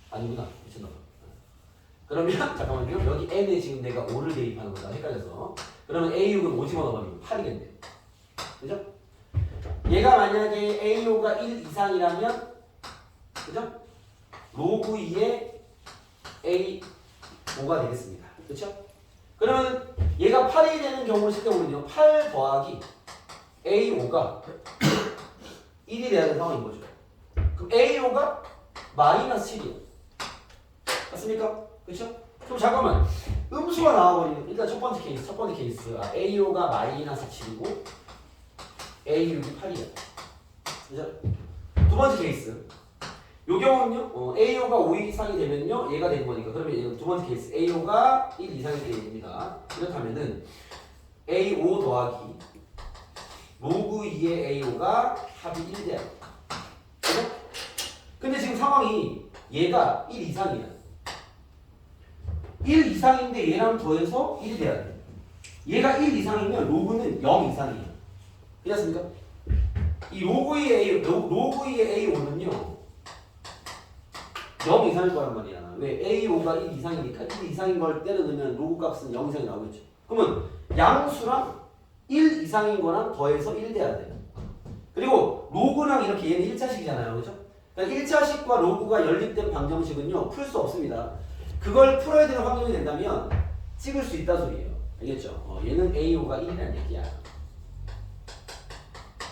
A: 아니구나. 미쳤나 봐. 그러면 잠깐만요. 여기 n에 지금 내가 5를 대입하는 거다. 헷갈려서. 그러면 a6은 5 집어넣어버리면 8이겠네. 그죠? 얘가 만약에 a5가 1 이상이라면 그죠? 로그 2에 a5가 되겠습니다. 그렇죠? 그러면 얘가 8이 되는 경우를 쓸 때는요. 8 더하기 a5가 1이 돼야 되는 상황인 거죠. 그럼 a5가 마이너스 7이에요. 맞습니까? 그렇죠? 그럼 잠깐만. 음수가 나와버리는 일단 첫 번째 케이스. a5가 마이너스 7이고 a6이 8이야. 그죠? 두 번째 케이스. 요 경우는요. a5가 5 이상이 되면요. 얘가 되는 거니까. 그러면 두 번째 케이스. a5가 1 이상이 되게 됩니다. 그렇다면은 a5 더하기 로그 2의 a5가 합이 1 돼야 돼. 그죠? 근데 지금 상황이 얘가 1 이상이야. 1 이상인데 얘랑 더해서 1이 돼야 돼. 얘가 1 이상이면 로그는 0 이상이에요. 그렇습니까? 이 로그의 A5는요 0 이상일 거란 말이야. 왜? A5가 1 이상이니까 1 이상인 걸 때려 넣으면 로그 값은 0 이상이 나오겠죠. 그러면 양수랑 1 이상인 거랑 더해서 1 돼야 돼. 그리고 로그랑 이렇게 얘는 1차식이잖아요. 그렇죠? 그러니까 1차식과 로그가 연립된 방정식은요 풀 수 없습니다. 그걸 풀어야 되는 환경이 된다면 찍을 수 있다 소리예요. 알겠죠? 얘는 A5가 1이라는 얘기야.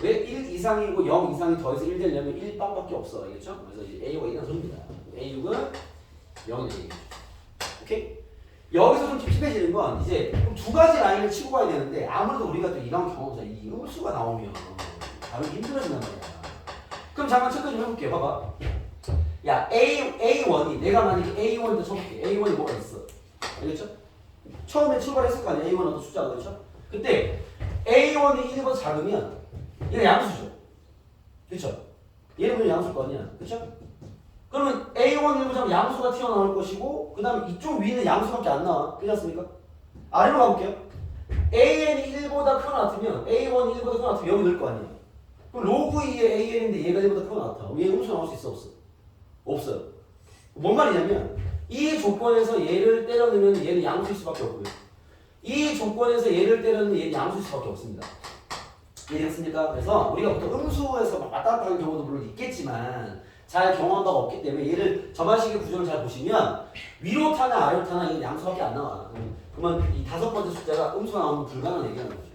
A: 왜 1 이상이고 0 이상이 더해서 1 되려면 1빵밖에 없어. 알겠죠? 그래서 이제 A5가 1이라는 소리입니다. A6은 0이네. 오케이? 여기서 좀 찝찝해지는 건 이제 두 가지 라인을 치고 가야 되는데 아무래도 우리가 또 이런 경우서 이 음수가 나오면 다루기 힘들어진단 말이야. 그럼 잠깐 체크 좀 해볼게요. 봐봐. 야 A1이 내가 만약에 A1도 쳐볼게. A1이 뭐가 있어? 알겠죠? 처음에 출발했을 거 아니야. A1은 어떤 숫자가 그렇죠? 그때 A1이 1보다 작으면 얘가 양수죠. 그쵸? 얘는 그냥 양수일 거 아니야. 그쵸? 그러면 A1 1보자면 양수가 튀어나올 것이고 그 다음에 이쪽 위는 양수밖에 안 나와. 그렇지 않습니까? 아래로 가볼게요. AN이 1보다 크거나 같으면 A1이 1보다 크거나 같으면 여기 넣을 거 아니에요. 그럼 로그 2의 AN인데 얘가 1보다 크거나 같아. 얘 음수 나올 수 있어? 없어? 없어요. 뭔 말이냐면 이 조건에서 얘를 때려 넣으면 얘는 양수일 수밖에 없고요. 이 조건에서 얘를 때려 넣으면 얘는 양수일 수밖에 없습니다. 이해됐습니까? 그래서 우리가 보통 음수에서 막 왔다 갔다 하는 경우도 물론 있겠지만 잘 경험한 바가 없기 때문에 얘를 저반식의 구조를 잘 보시면 위로 타나 아래로 타나 이건 양수밖에 안 나와. 그러면 이 다섯 번째 숫자가 음수가 나오면 불가능한 얘기하는 거죠.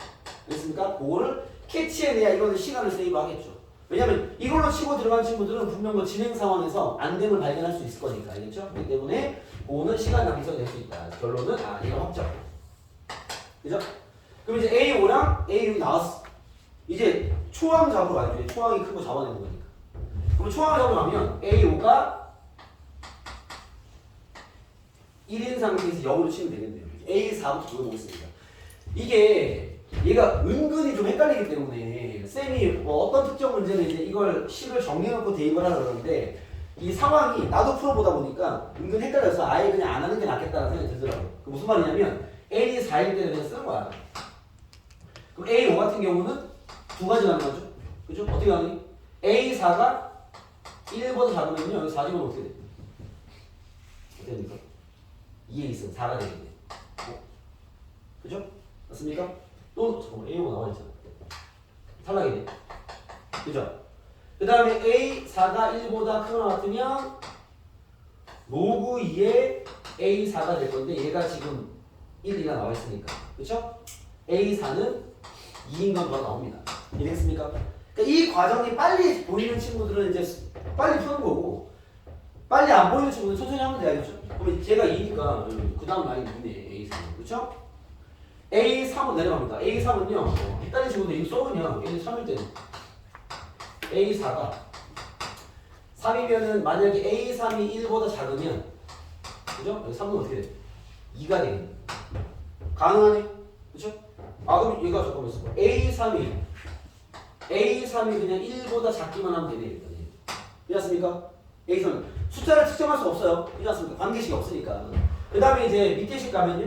A: 그렇습니까? 그거를 캐치해내야 이거는 시간을 세이브하겠죠. 왜냐면 이걸로 치고 들어간 친구들은 분명 뭐 진행 상황에서 안 됨을 발견할 수 있을 거니까. 알겠죠? 그렇기 때문에 그거는 시간 낭비가 될 수 있다. 결론은 얘가 확정. 그죠? 그럼 이제 A5랑 A6이 나왔어. 이제 초항 잡으러 가야죠. 초항이 크고 잡아내는 거니까. 그럼 초항을 잡으러 가면 A5가 1인 상태에서 0으로 치면 되겠네요. A4부터 보여보겠습니다. 이게 얘가 은근히 좀 헷갈리기 때문에 쌤이 뭐 어떤 특정 문제는 이제 이걸 식을 정리해놓고 대입을 하려고 그러는데 이 상황이 나도 풀어보다 보니까 은근 헷갈려서 아예 그냥 안 하는 게 낫겠다는 생각이 들더라고요. 그 무슨 말이냐면 N이 4일 때 그냥 쓰는 거야. 그럼 A5 같은 경우는 두 가지 가능하죠. 그죠? 어떻게 하니? A4가 1보다 작으면요. 여기 4지면 어떻게 돼? 어떻게 됩니까? 2에 있으면 4가 되겠네. 그죠? 맞습니까? 또 잠깐만 A5 나와 있잖아. 탈락이네. 그죠? 그 다음에 A4가 1보다 크거나 같으면 로그 2에 A4가 될 건데 얘가 지금 1이가 나와 있으니까. 그쵸? A4는 2인 건 나옵니다. 이해했습니까? 그러니까 이 과정이 빨리 보이는 친구들은 이제 빨리 푸는 거고 빨리 안 보이는 친구는 천천히 하면 돼야겠죠? 그러면 제가 2니까 그 다음 라인 2네 A3. 그쵸? A3은 내려갑니다. A3은요 헷갈린 친구들 이거 써보면 A3일 때는 A4가 3이면은 만약에 A3이 1보다 작으면 그죠? 여기 3은 어떻게 돼? 2가 되겠네. 가능하네? 그쵸? 그럼 얘가 잠깐만 있어. A3이 그냥 1보다 작기만 하면 되네. 일단. 이해했습니까? A3은 숫자를 특정할 수 없어요. 이해했습니까? 관계식이 없으니까. 그 다음에 이제 밑에 식 가면요.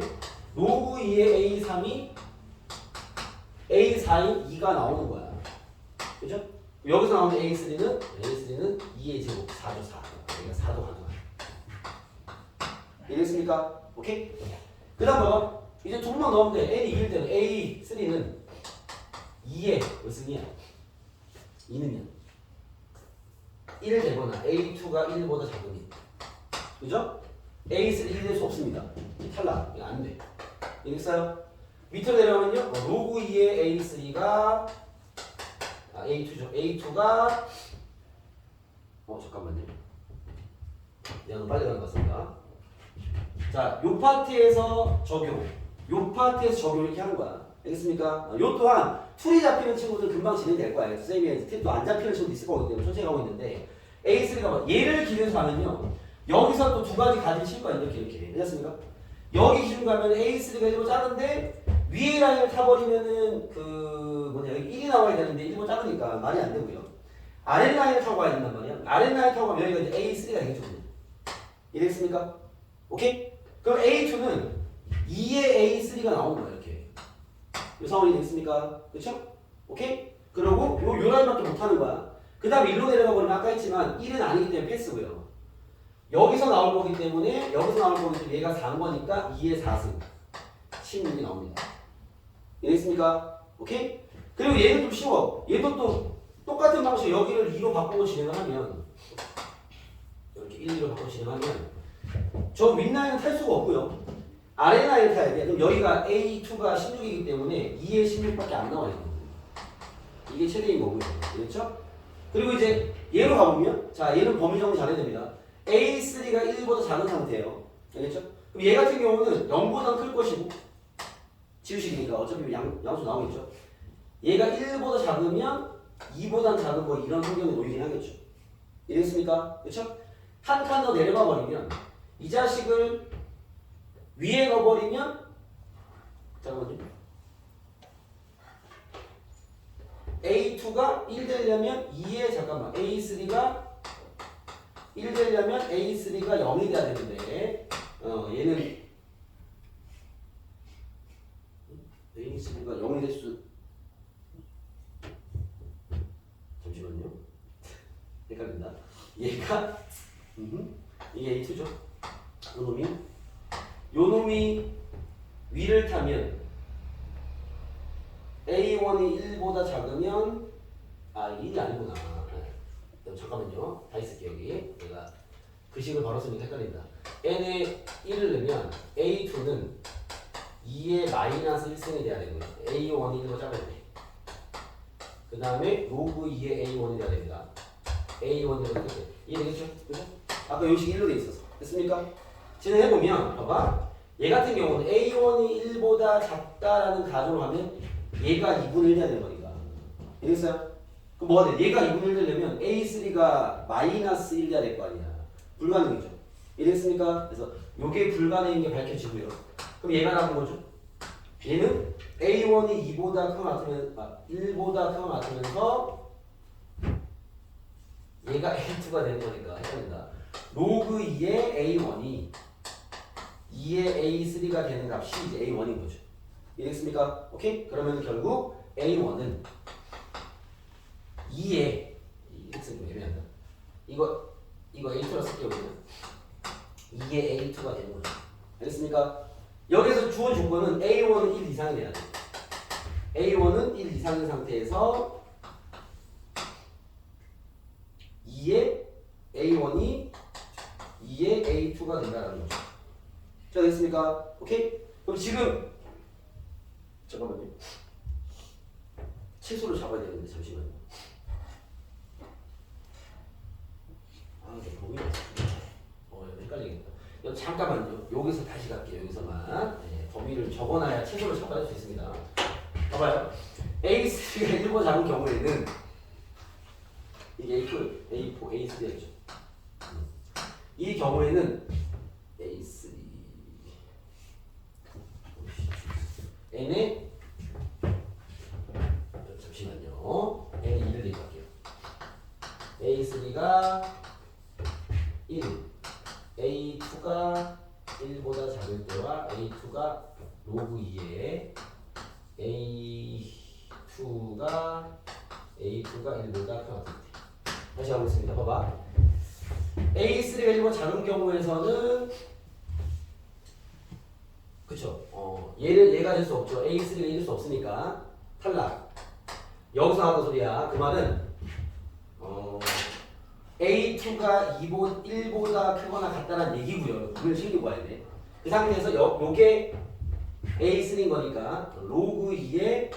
A: 로그 2의 A3이 A4인 2가 나오는 거야. 그죠? 여기서 나오는 A3는 2의 제곱 4죠 4. 그러니까 4도 가능하다. 이해했습니까? 오케이? 그 다음 봐봐. 이제 조금만 넣으면 돼. n이 2일 때는 A3는 2의 몇 승이야? 2는요? 1 되거나 A2가 1보다 작으니. 그죠? A3 1 될 수 없습니다. 탈락. 이거 안 돼. 이해했어요? 밑으로 내려가면요. 로그 2의 A3가 A2죠. A2가 잠깐만요. 얘는 빨리 가는 것 같습니다. 자, 요 파트에서 적용. 요 파트에서 적용 이렇게 하는 거야. 알겠습니까? 요 또한 풀이 잡히는 친구들 금방 진행될 거야. 쌤이 팁도 안 잡히는 친구도 있을 거기 때문에 천천히 가고 있는데 A3가 뭐 얘를 기준으로 하면요. 여기서 또 두 가지 가지를 칠 거야. 이렇게. 됐습니까? 여기 기준 가면 A3가 1보 작은데 위에 라인을 타버리면은 여기 1이 나와야 되는데 1보 작으니까 말이 안 되고요. 아래 라인을 타고 가야 된단 말이야. 아래 라인 타고 가면 여기가 이제 A3가 되겠죠. 이해됐습니까? 오케이? 그럼 A2는 2의 A3가 나오는 거야. 이렇게. 이 상황이 되겠습니까? 그쵸? 오케이? 그리고 요 라인밖에 못하는 거야. 그 다음에 1로 내려가 버리면 아까 했지만 1은 아니기 때문에 패스고요. 여기서 나올 거기 때문에 여기서 나올 거기 때문에 얘가 4인 거니까 2의 4승 16이 나옵니다. 이해됐습니까? 오케이? 그리고 얘는 좀 쉬워. 얘도 또 똑같은 방식 여기를 2로 바꾸고 진행을 하면 이렇게 1, 2로 바꾸고 진행하면 저 윗라인은 탈 수가 없고요. 아래 라인 타야 돼. 그럼 여기가 A2가 16이기 때문에 2에 16밖에 안 나와요. 이게 최대인 거고요. 그렇죠? 그리고 이제 얘로 가보면 자 얘는 범위 정리 잘해야 됩니다. A3가 1보다 작은 상태예요. 알겠죠? 그럼 얘 같은 경우는 0보다 클 것이고 지우식이니까 어차피 양수 나오겠죠? 얘가 1보다 작으면 2보다 작은 거 이런 환경에 놓이긴 하겠죠. 이해됐습니까? 그렇죠? 한 칸 더 내려가 버리면 이 자식을 위에 넣어버리면 잠깐만요. A2가 1 되려면 2에 잠깐만 A3가 1 되려면 A3가 0이 돼야 되는데 얘는 A3가 0이 될 수 잠시만요. 헷갈린다. 얘가 이게 A2죠. 요 놈이 위를 타면 A1이 1보다 작으면 1이 아니구나. 잠깐만요. 다 있을게요. 여기 내가 글씨를 바로 쓰니까 헷갈린다. n에 1을 넣으면 A2는 2의 마이너스 1승이 돼야 되고요. A1이 1로 작아야 돼. 그 다음에 로그 2의 A1이 돼야 됩니다. A1이 이렇게 돼. 이해되겠죠? 그죠? 아까 요식이 1로 돼 있어서. 됐습니까? 진행해보면 봐봐. 얘 같은 경우는 A1이 1보다 작다라는 가정을 하면 얘가 2분의 1 돼야 되는 거니까. 이해됐어요? 그럼 뭐가 돼? 얘가 2분의 1 되려면 A3가 마이너스 1 돼야 될 거 아니야. 불가능이죠. 이해됐습니까? 그래서 요게 불가능인 게 밝혀지고요. 그럼 얘가 나온 거죠? 얘는 A1이 2보다 크거나 같으면 1보다 크거나 같으면서 얘가 A2가 되는 거니까 헷갈린다. 로그 2의 A1이 2의 A3가 되는 값이 이제 A1인 거죠. 이해됐습니까? 오케이? 그러면 결국 A1은 2의 이 X는 좀 애매한다. 이거 A2라 쓸게요. 그냥 2의 A2가 되는 거죠. 알겠습니까? 여기서 주어 조건은 A1은 1 이상이 돼야 돼. A1은 1 이상인 상태에서 2의 A1이 2의 A2가 된다는 거죠. 자, 됐습니까? 오케이? 그럼 지금 잠깐만요. 채소를 잡아야 되는데 잠시만요. 이게 범위가 헷갈리겠다. 잠깐만요. 여기서 다시 갈게요. 여기서만 범위를 적어놔야 채소를 잡아낼 수 있습니다. 봐봐요. A3가 1보다 작은 경우에는 이게 A4, A3였죠. 이 경우에는 A3 n에 잠시만요. n에 2를 대입할게요. A3가 1, A2가 1보다 작을 때와 A2가 로그 2에 A2가 1보다 큰 때. 다시 가보겠습니다. 봐봐. A3가 1보다 작은 경우에서는 그쵸? 얘가 될 수 없죠. A3가 이길 수 없으니까 탈락. 여기서 하는 소리야. 그 말은 A2가 1보다 크거나 같다는 얘기고요. 그걸 챙기고 와야 돼. 그 상태에서 요게 A3인 거니까 로그 2에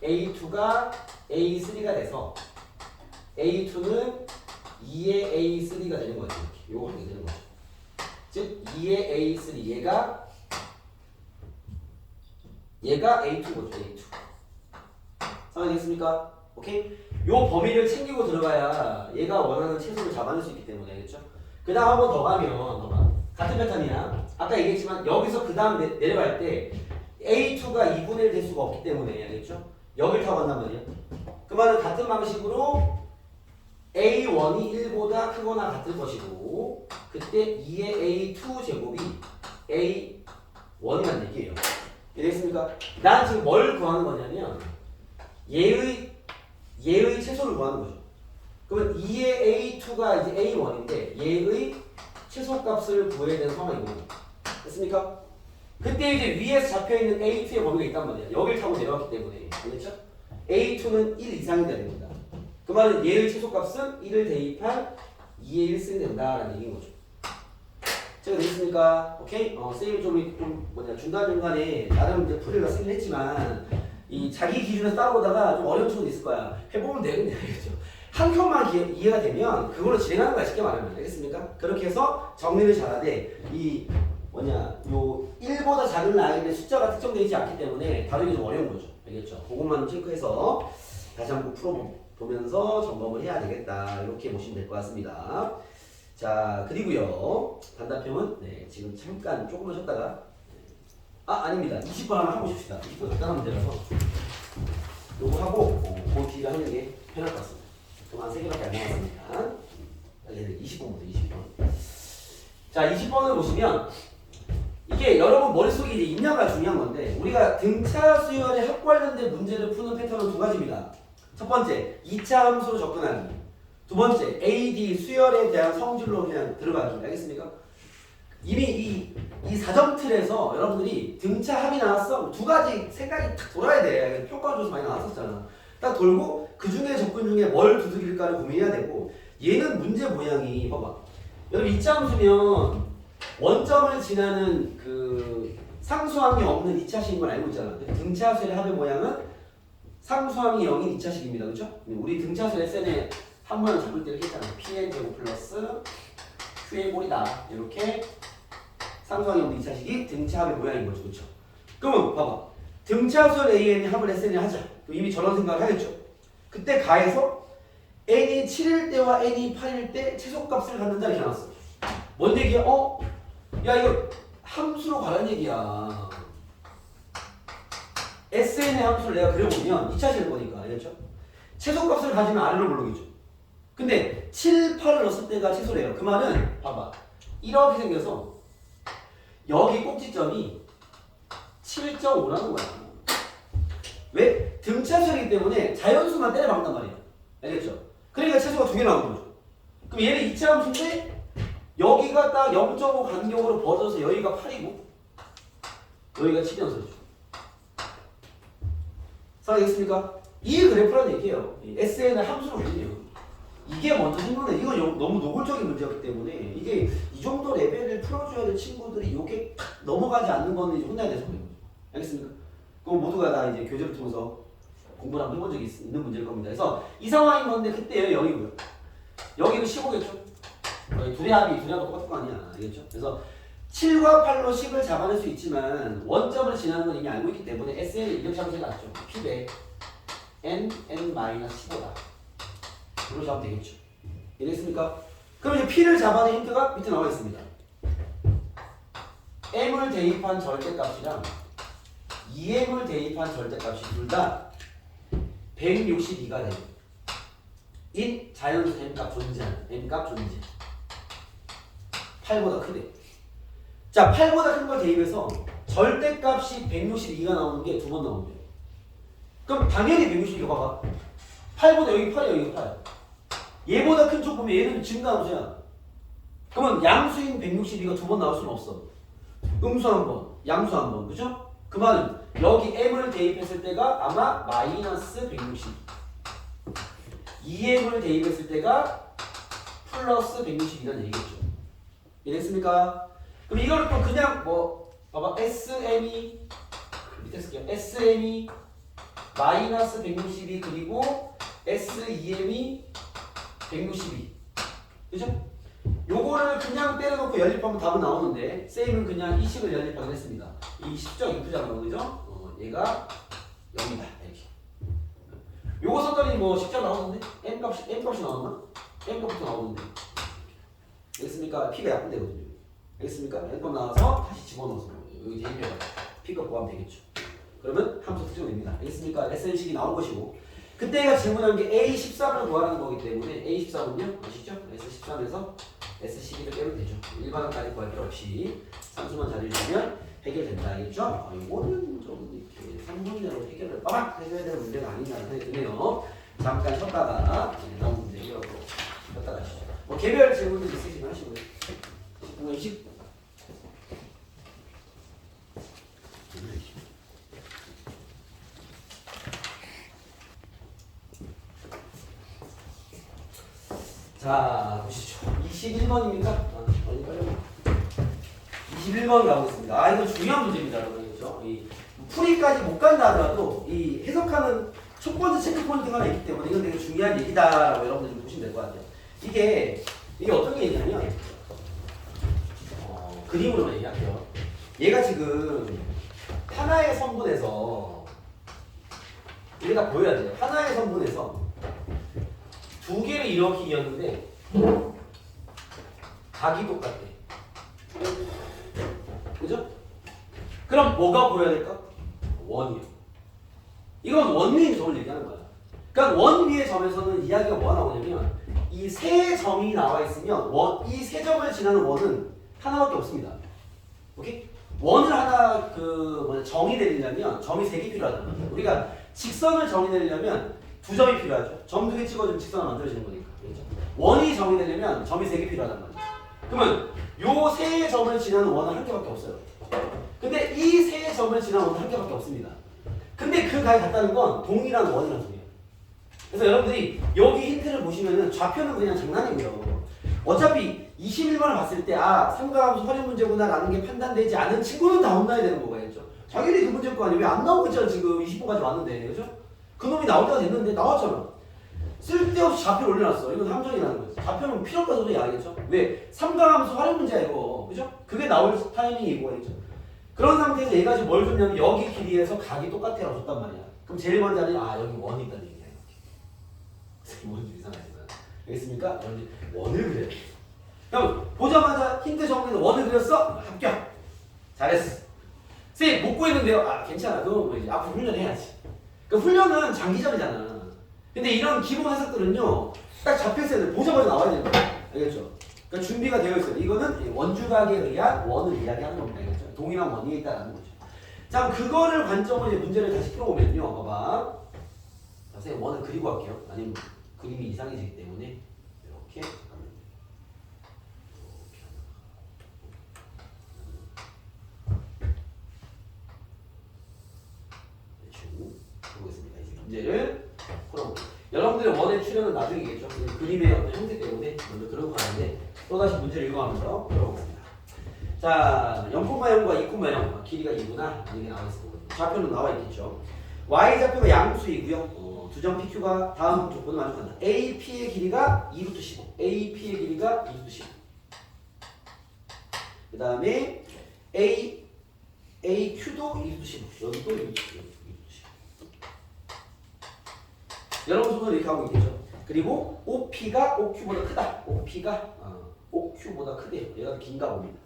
A: A2가 A3가 돼서 A2는 2의 A3가 되는 거지. 요거 하게 되는 거죠. 즉 2의 A3 얘가 A2인 거죠. A2. 상황이 됐습니까? 오케이? 요 범위를 챙기고 들어가야 얘가 원하는 채소를 잡아낼 수 있기 때문에. 알겠죠? 그 다음 한 번 더 가면 같은 패턴이야. 아까 얘기했지만 여기서 그 다음 내려갈 때 A2가 2분의 1 될 수가 없기 때문에. 알겠죠? 여길 타고 간단 말이야. 그 말은 같은 방식으로 A1이 1보다 크거나 같을 것이고 그때 2의 A2 제곱이 A1이라는 얘기예요. 이해됐습니까? 난 지금 뭘 구하는 거냐면 얘의 채소를 구하는 거죠. 그러면 2의 A2가 이제 A1인데 얘의 최소값을 구해야 되는 상황이고. 됐습니까? 그때 이제 위에서 잡혀있는 A2의 범위가 있단 말이야. 여기를 타고 내려왔기 때문에. 알겠죠? A2는 1 이상이 돼야 됩니다. 그 말은 얘의 최소값은 1을 대입한 2의 1승이 된다라는 얘기인 거죠. 제가 됐습니까? 오케이? 쌤이 좀 뭐냐 중간중간에 나름 이제 풀이가 쓰긴 했지만 이 자기 기준에서 따라오다가 좀 어려운 친구도 있을 거야. 해보면 되겠네. 알겠죠? 한 컷만 이해가 되면 그걸로 진행하는 거야. 쉽게 말하면. 알겠습니까? 그렇게 해서 정리를 잘하되 이 뭐냐 요 1보다 작은 라인의 숫자가 특정되어 있지 않기 때문에 다루기 좀 어려운 거죠. 알겠죠? 그것만 체크해서 다시 한번 풀어보면서 점검을 해야 되겠다. 이렇게 보시면 될 것 같습니다. 자, 그리고요. 단답형은 네, 지금 잠깐 조금만 쉬었다가 아닙니다. 20번 하나 하고 싶시다. 20번 간단한 문제라서 요거 하고 그 뒤에 하는 게 편할 것 같습니다. 그만 3개밖에 안 남았습니다. 20번부터 20번. 자, 20번을 보시면 이게 여러분 머릿속에 이제 있냐가 중요한 건데 우리가 등차 수열에 합 관련된 문제를 푸는 패턴은 두 가지입니다. 첫 번째, 2차 함수로 접근하기. 두 번째, AD 수열에 대한 성질로 그냥 들어가기. 알겠습니까? 이미 이 사정 틀에서 여러분들이 등차 합이 나왔어. 두 가지 생각이 탁 돌아야 돼. 평가 줘서 많이 나왔었잖아. 딱 돌고 그 중에 접근 중에 뭘 두들길까를 고민해야 되고 얘는 문제 모양이 봐봐. 여러분 2차 함수면 원점을 지나는 그 상수항이 없는 2차식인 걸 알고 있잖아. 등차수열의 합의 모양은 상수항이 0인 2차식입니다. 그렇죠? 우리 등차수열 SN의 한 모양 잡을 때 이렇게 했잖아. PN 제곱 플러스 Q의 꼴이다. 이렇게 상수항이 없는 2차식이 등차합의 모양인 거죠. 그렇죠? 그러면 봐봐. 등차수열 AN이 합을 SN이 하자. 이미 저런 생각을 하겠죠. 그때 가해서 n이 7일 때와 n이 8일 때 최소값을 갖는다 이렇게 나왔어. 뭔 얘기야? 야 이거 함수로 관한 얘기야. SN의 함수를 내가 그려보면 2차식일 거니까. 알겠죠? 최소값을 가지면 아래로 물르겠죠. 근데 7, 8을 넣었을 때가 최소래요. 그 말은 봐봐. 이렇게 생겨서 여기 꼭지점이 7.5라는 거야. 왜? 등차수이기 때문에 자연수만 때려 박는단 말이야. 알겠죠? 그러니까 최소가 2개 나오는 거죠. 그럼 얘는 2차 함수인데 여기가 딱 0.5 간격으로 벌어져서 여기가 8이고 여기가 7이었어요. 살아있습니까? 이 그래프라는 얘기예요. SN의 함수로 그리네요. 이게 먼저 생각나. 이건 너무 노골적인 문제였기 때문에 이게 이 정도 레벨을 풀어줘야 될 친구들이 이게 탁 넘어가지 않는 거는 이제 혼나야 돼서 그런 거죠. 알겠습니까? 그럼 모두가 다 이제 교재를 통해서 공부를 한번 해본 적이 있는 문제일 겁니다. 그래서 이 상황인 건데 그때 여기고요. 여기는 15겠죠? 둘의 합이 똑같은 거 아니야. 알겠죠? 그래서 7과 8로 10을 잡아낼 수 있지만 원점을 지나는 건 이미 알고 있기 때문에 SN이 이렇게 잡으면 낫죠. P배 n-15다. 이렇게 잡으면 되겠죠. 이해됐습니까? 그럼 이제 P를 잡아낸 힌트가 밑에 나와 있습니다. M을 대입한 절대값이랑 2M을 대입한 절대값이 둘 다 162가 되는 인 자연수 M값 존재하는 M값 존재 8보다 크대. 자, 8보다 큰 걸 대입해서 절대값이 162가 나오는 게 두 번 나오는데요. 그럼 당연히 162가 봐봐. 8보다 여기 8이야, 여기 8. 얘보다 큰 쪽 보면 얘는 증가함수야. 그러면 양수인 162가 두 번 나올 수는 없어. 음수 한 번, 양수 한 번, 그죠? 그 말은 여기 m을 대입했을 때가 아마 마이너스 162. 2m을 대입했을 때가 플러스 162라는 얘기겠죠. 이해됐습니까? 그럼 이거를 또 그냥 봐봐. SM이 밑에 쓸게요. SM이 마이너스 162 그리고 SEM이 162. 그죠? 요거를 그냥 때려놓고 연립하면 답은 나오는데 쌤은 그냥 이 식을 연립하긴 했습니다. 이 10적 F잖아, 그죠? 얘가 0이다 이렇게. 요거 썼더니 식적 나오는데 M값이 나왔나? M값부터 나오는데. 알겠습니까? P가 약분되거든요. 알겠습니까? M값 나와서 다시 집어넣어서 여기 대입해서 P값 구하면 되겠죠. 그러면 함수 특정됩니다. 알겠습니까? SN식이 나온 것이고 그때가 질문한 게 A13을 구하라는 거기 때문에 A13은요? 아시죠? S13에서 S12를 빼면 되죠. 일반항까지 구할 필요 없이 산수만 잘 읽으면 해결된다. 알겠죠? 이거는 좀 이렇게 3분대로 해결을 빠박 해줘야 되는 문제가 아닌가라는 생각이 드네요. 잠깐 쉬었다가 나온 문제 해결하고 쉬었다 가시죠. 개별 질문들 있으시면 하시고요. 20. 자, 보시죠. 21번입니까? 빨리. 21번 가보겠습니다. 아, 이거 중요한 문제입니다, 여러분. 그렇죠? 이 풀이까지 못 간다 하더라도 이 해석하는 첫 번째 체크 포인트가 하나 있기 때문에 이건 되게 중요한 얘기다라고 여러분들 좀 보시면 될 것 같아요. 이게 어떤 얘기냐면 그림으로 얘기할게요. 얘가 지금 하나의 선분에서 우리가 보여야 돼요. 하나의 선분에서 두 개를 일으키기였는데 각이 똑같대. 그죠? 그럼 뭐가 보여야 될까? 원이요. 이건 원 위의 점을 얘기하는 거야. 그러니까 원 위의 점에서는 이야기가 뭐가 나오냐면 이 세 점이 나와 있으면 이 세 점을 지나는 원은 하나밖에 없습니다. 오케이? 원을 하나 정의 내리려면 점이 세 개 필요하단 말이야. 우리가 직선을 정의 내리려면 두 점이 필요하죠. 점 두 개 찍어주면 직선이 만들어지는 거니까. 그렇죠? 원이 정의 되려면 점이 세 개 필요하단 말이야. 그러면 요 세 점을 지나는 원은 한 개밖에 없어요. 근데 이 세 점을 지나는 원은 한 개밖에 없습니다. 근데 그 각이 같다는 건 동이랑 원이란 소리예요. 그래서 여러분들이 여기 힌트를 보시면은 좌표는 그냥 장난이고요. 어차피 21번을 봤을 때 삼각함수 활용 문제구나 라는 게 판단되지 않은 친구는 다 혼나야 되는 거겠죠. 자기들이 그 문제일 거 아니에요. 왜 안 나오고 있잖아 지금 20번까지 왔는데. 그죠? 그놈이 나올 때가 됐는데 나왔잖아. 쓸데없이 좌표를 올려놨어. 이건 함정이라는 거지. 좌표는 필요 없다 소리 알겠죠? 왜? 삼각함수 활용 문제야 이거. 그죠? 그게 나올 타이밍이 이거겠죠. 그런 상태에서 얘가 지금 뭘 줬냐면 여기 길이에서 각이 똑같아라고 줬단 말이야. 그럼 제일 먼저 하는 여기 원이 있다는 얘기야. 뭔지 이상하지만 알겠습니까? 원을 그려야 돼. 그럼 보자마자 힌트 정리해서 원을 그렸어? 합격! 잘했어. 선생님 못 구했는데요? 괜찮아. 그건 뭐 이제 앞으로 훈련해야지. 그러니까 훈련은 장기전이잖아. 근데 이런 기본 해석들은요 딱 잡혀있어야 돼. 보자마자 나와야 되는 거야. 알겠죠? 그러니까 준비가 되어 있어요. 이거는 원주각에 의한 원을 이야기하는 겁니다. 알겠죠? 동이랑 원이 있다라는 거죠. 자, 그거를 관점으로 이제 문제를 다시 풀어보면요. 봐봐. 선생님 원을 그리고 할게요. 아니면 그림이 이상해지기 때문에 이렇게 잠깐만요. 대충 해보겠습니다. 이제 문제를 풀어볼게요. 여러분들의 원의 출현은 나중이겠죠. 그림의 어떤 형태 때문에 먼저 그러고 가는데 또다시 문제를 읽어가면서 풀어보겠습니다. 자, 0,0과 2,0 길이가 2구나 이게 나와 있을 거거든요. 좌표는 나와 있겠죠. y-좌표가 양수이고요. 두 점 PQ가 다음 조건을 만족한다. AP의 길이가 2루트 15. AP의 길이가 2루트 15. 그 다음에 AQ도 2루트 15. 여기도 2루트 15. 여러분 손으로 이렇게 하고 있겠죠. 그리고 OP가 OQ보다 크다. OP가 OQ보다 크대요. 얘가 긴가 봅니다.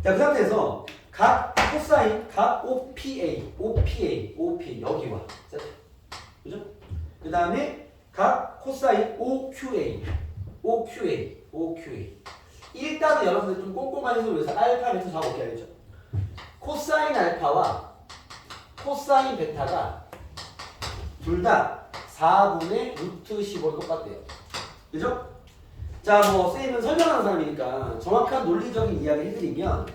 A: 자, 그 상태에서 각 코사인, 각 OPA 여기와 세트. 그죠? 그 다음에 각 코사인 OQA. 일단은 여러분들 좀 꼼꼼한 해석을 위해서 알파, 베타 작업해야 겠죠. 코사인 알파와 코사인 베타가 둘 다 4분의 루트 15로 똑같대요. 그죠? 자, 쌤은 설명하는 사람이니까 정확한 논리적인 이야기를 해드리면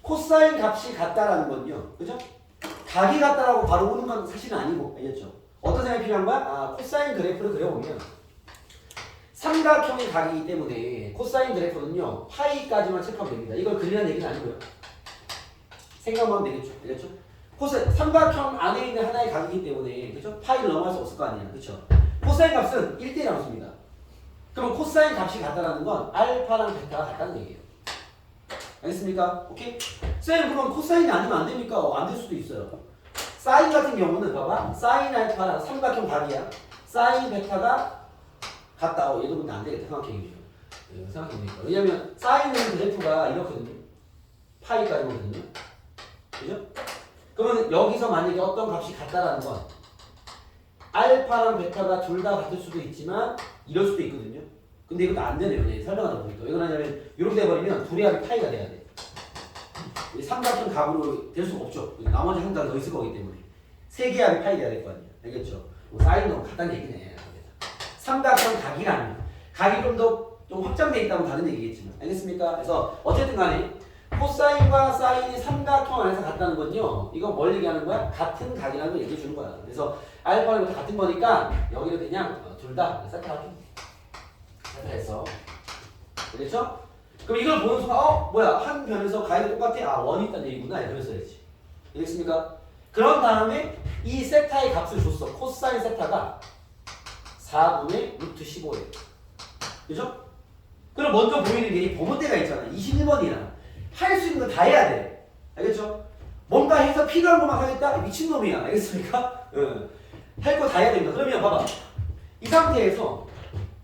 A: 코사인 값이 같다라는 건요. 그죠? 각이 같다라고 바로 오는 건 사실은 아니고, 알겠죠? 어떤 생각이 필요한 거야? 코사인 그래프를 그려보면 삼각형의 각이기 때문에 코사인 그래프는요 파이까지만 체크하면 됩니다. 이걸 그리라는 얘기는 아니고요. 생각만 하면 되겠죠. 알겠죠? 삼각형 안에 있는 하나의 각이기 때문에 그죠? 파이를 넘어갈 수 없을 거 아니야. 그렇죠? 코사인 값은 1대1이라고 씁니다. 그럼 코사인 값이 같다는 건 알파랑 베타가 같다는 얘기예요. 알겠습니까? 오케이? 쌤 그럼 코사인이 아니면 안 됩니까? 안 될 수도 있어요. 사인 같은 경우는 봐봐. 사인 알파랑 삼각형 각이야. 사인 베타가 같다. 얘도 근데 안 되겠다. 생각해보죠. 생각해보니까. 왜냐면 사인은 그래프가 이렇거든요. 파이까지거든요. 그죠? 그러면 여기서 만약에 어떤 값이 같다라는 건 알파랑 베타가 둘 다 같을 수도 있지만 이럴 수도 있거든요. 근데 이것도 안 되네요. 네, 설명하다 보니까. 왜 그러냐면 이렇게 돼버리면 둘의 합이 파이가 돼야 돼. 삼각형 각으로 될 수가 없죠. 나머지 한 장이 더 있을 거기 때문에. 세 개의 합이 파이 돼야 될 거 아니에요. 알겠죠? 사인도 같다는 얘기네. 삼각형 각이라는 각이 좀 확장돼 있다면 다른 얘기겠지만. 알겠습니까? 그래서 어쨌든 간에 코사인과 사인이 삼각형 안에서 같다는 건요. 이건 뭘 얘기하는 거야? 같은 각이라는 걸 얘기해 주는 거야. 그래서 알파랑 베타 같은 거니까 여기를 그냥 둘 다 세트할게. 세트해서. 알겠죠? 그럼 이걸 보는 순간 뭐야 한 변에서 가이드 똑같아? 아 원이 있다는 얘기구나 이렇게 써야지. 알겠습니까? 그런 다음에 이 세타의 값을 줬어. 코사인 세타가 4분의 루트 15예요. 그죠? 그럼 먼저 보이는 게 이 범위대가 있잖아. 21번이야. 할 수 있는 거 다 해야 돼. 알겠죠? 뭔가 해서 필요한 것만 하겠다? 미친놈이야. 알겠습니까? 응. 할 거 다 해야 됩니다. 그러면 봐봐. 이 상태에서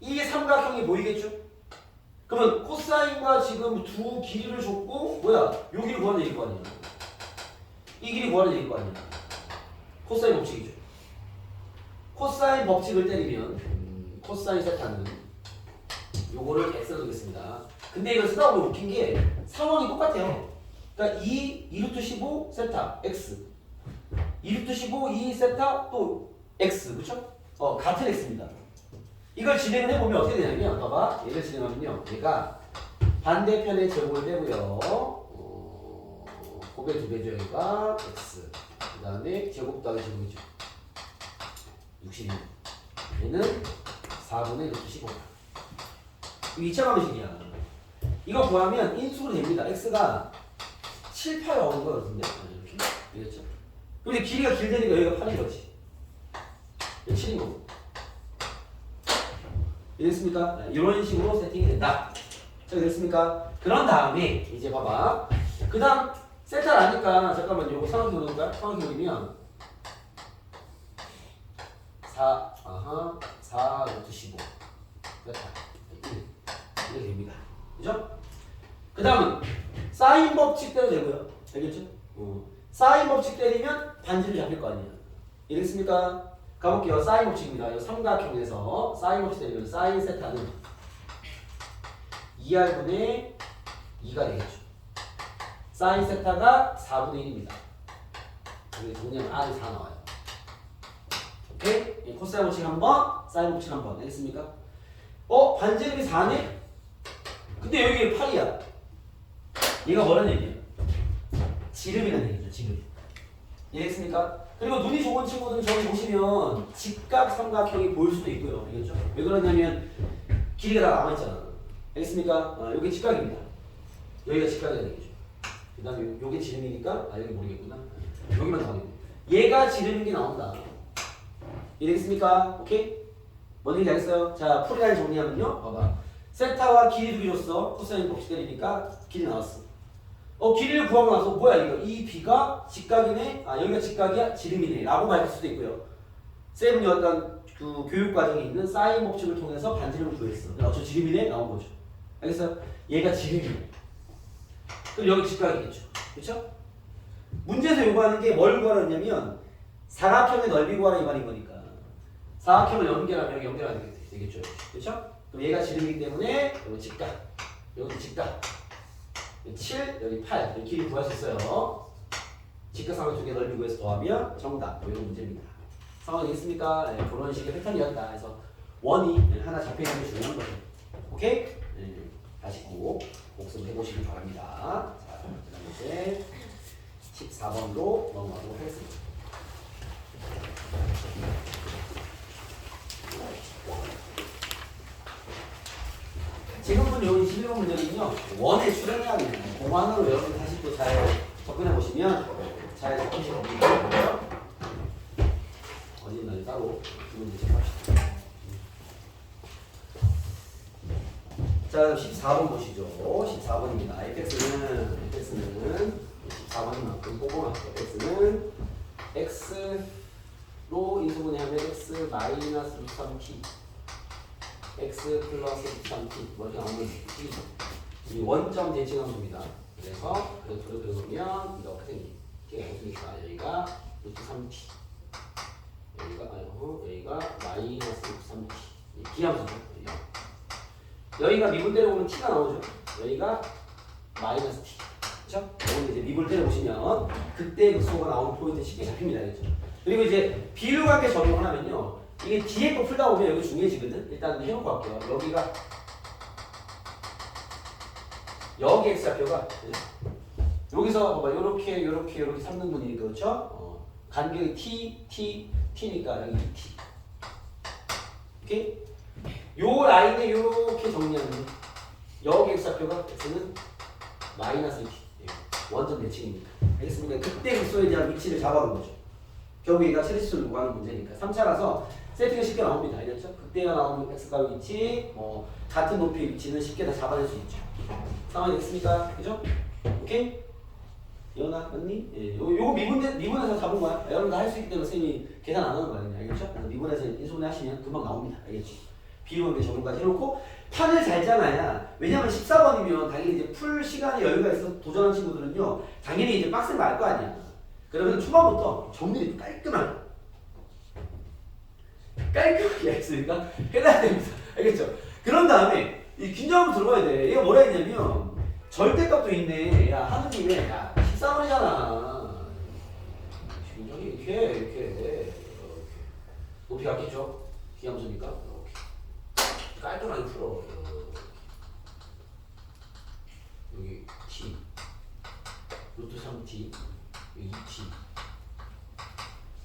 A: 이 삼각형이 보이겠죠? 그러면 코사인과 지금 두 길이를 줬고 뭐야? 요 길이 구하는 얘기일 거 아니야. 이 길이 구하는 얘기일 거 아니야. 코사인 법칙이죠. 코사인 법칙을 때리면 코사인 세타는 요거를 x로 두겠습니다. 근데 이걸 쓰다 보면 웃긴 게 상황이 똑같아요. 그러니까 2루트 15 세타 x 2루트 15 2 세타 또 x 그쵸? 같은 x입니다. 이걸 진행을 해보면 어떻게 되냐면 봐봐 얘를 진행하면요 얘가 반대편의 제곱을 빼고요 곱의 2배죠 여기가 x 그 다음에 제곱 더하기 제곱이죠 62 얘는 4분의 루트 15 이거 2차 방식이야. 이거 구하면 인수로 됩니다. x가 7, 8 나오는 거 같은데 이렇게 되겠죠? 근데 길이가 길다니까 여기가 8인 거지. 7인 거고. 이해됐습니까? 이런 식으로 세팅이 된다. 자, 됐습니까? 그런 다음에 이제 봐봐. 그 다음 세타를 아니까 잠깐만 요거 상황 해볼까요? 상황 해보면 4 루트 15 세타 1 이렇게 됩니다. 그죠? 그 다음은 사인 법칙대로 되고요. 알겠죠? 사인 법칙 때리면 반지를 잡힐 거 아니에요. 이해됐습니까? 가볼게요. 사인 법칙입니다. 이 삼각형에서 사인 법칙 때리면 사인 세타는 2r분의 2가 되겠죠. 사인 세타가 4분의 1입니다. 여기 정리하면 r이 4 나와요. 오케이? 코사인 법칙 한번, 사인 법칙 한번. 알겠습니까? 반지름이 4네? 근데 여기 8이야. 얘가 뭐라는 얘기야? 지름이라는 얘기죠, 지름. 이해했습니까? 그리고 눈이 좋은 친구들은 저기 보시면 직각 삼각형이 보일 수도 있고요. 알겠죠? 왜 그러냐면 길이가 다 남아있잖아. 알겠습니까? 여기 직각입니다. 여기가 직각이라는 얘기죠. 그 다음에 여기 지름이니까, 여기 모르겠구나. 여기만 나오겠네. 얘가 지름인 게 나온다. 이해됐습니까? 오케이? 뭔 얘기 알겠어요? 자, 풀이를 정리하면요. 봐봐. 세타와 길이 두기로써 코사인 법칙 때리니까 길이 나왔어. 길이를 구하고 나서 뭐야 이거? 이 b가 직각이네? 여기가 직각이야? 지름이네 라고 말할 수도 있고요. 쌤은 어떤 그 교육 과정에 있는 사인 법칙을 통해서 반지름을 구했어. 저 지름이네? 나온 거죠. 알겠어요? 얘가 지름이네. 그럼 여기 직각이겠죠. 그렇죠? 문제에서 요구하는 게 뭘 구하냐면 사각형의 넓이 구하라 이 말인 거니까. 사각형을 연결하면 여기 연결하게 되겠죠. 그렇죠? 그럼 얘가 지름이기 때문에 여기 직각, 여기 직각. 7, 여기 8, 여기 길이 구할 수 있어요. 직각삼각 두개 넓이 구해서 더하면 정답. 이런 문제입니다. 상황이 있습니까? 네, 그런 식의 패턴이었다. 그래서 원이 하나 잡혀있는 게 중요한 거죠. 오케이? 네, 다시 꼭 복습을 해보시기 바랍니다. 자, 그 다음에 이제 14번으로 넘어가도록 하겠습니다. 지금은 여기 21번 문제는요, 원에 출연해야 됩니다. 공안으로 여러분 다시 또 잘 접근해 보시면 잘 접근하실 겁니다. 어디 있나요? 따로 두 문제 접합시다. 자, 14번 보시죠. 14번입니다. fx는 14번인 만큼 꼼꼼하게 fx는 x로 인수분해하면 x 마이너스 3t x 플러스 13t 뭐 이렇게 나오는 식이죠. 이 원점 대칭 함수입니다. 그래서 그래프를 그려보면 이렇게 생긴 t가 없으니까 여기가 루트 3t 여기가 마이너스 3t 기함수죠. 여기가 미분대로 보면 t가 나오죠. 여기가 마이너스 t 그렇죠? 여기 이제 미분대로 보시면 그때 그 수가 나오는 포인트 쉽게 잡힙니다. 그렇죠? 그리고 이제 비율관계 적용을 하면요. 이게 뒤에 거 풀다 보면 여기 중요해지거든. 일단 해놓고 할게요. 여기 x좌표가 여기서 봐봐 요렇게 3등분이니까 그렇죠? 간격이 t니까 여기 2t. 오케이? 요 라인에 요렇게 정리하면 여기 x좌표가 x는 마이너스 2t. 원점 대칭입니다. 알겠습니까? 그때 극소에 대한 위치를 잡아놓은 거죠. 결국 얘가 최대치수를 구하는 문제니까. 3차라서 세팅이 쉽게 나옵니다. 알겠죠? 극대가 나오는 x값 위치, 같은 높이의 위치는 쉽게 다 잡아낼 수 있죠. 상황이 됐습니까? 그죠? 오케이? 이현아, 맞니? 예, 요거 미분에서 잡은 거야. 여러분 다 할 수 있기 때문에 선생님이 계산 안 하는 거 아니냐. 알겠죠? 그래서 미분에서 인수분해 하시면 금방 나옵니다. 알겠지? 비율에 적용까지 해놓고 판을 잘 짜놔야, 왜냐면 14번이면 당연히 이제 풀 시간에 여유가 있어서 도전한 친구들은요, 당연히 이제 빡센 거 알 거 아니야. 그러면 초반부터 정리를 깔끔하게 했으니까 해놔야 됩니다. 알겠죠? 그런 다음에 이 균형을 들어가야 돼. 얘가 뭐라 했냐면 절대값도 있네. 야, 하느님의, 야, 14번이잖아. 균형이 이렇게 높이 갔겠죠? 기함수니까. 이렇게 깔끔하게 풀어. 여기 t 루트 3t 여기 2t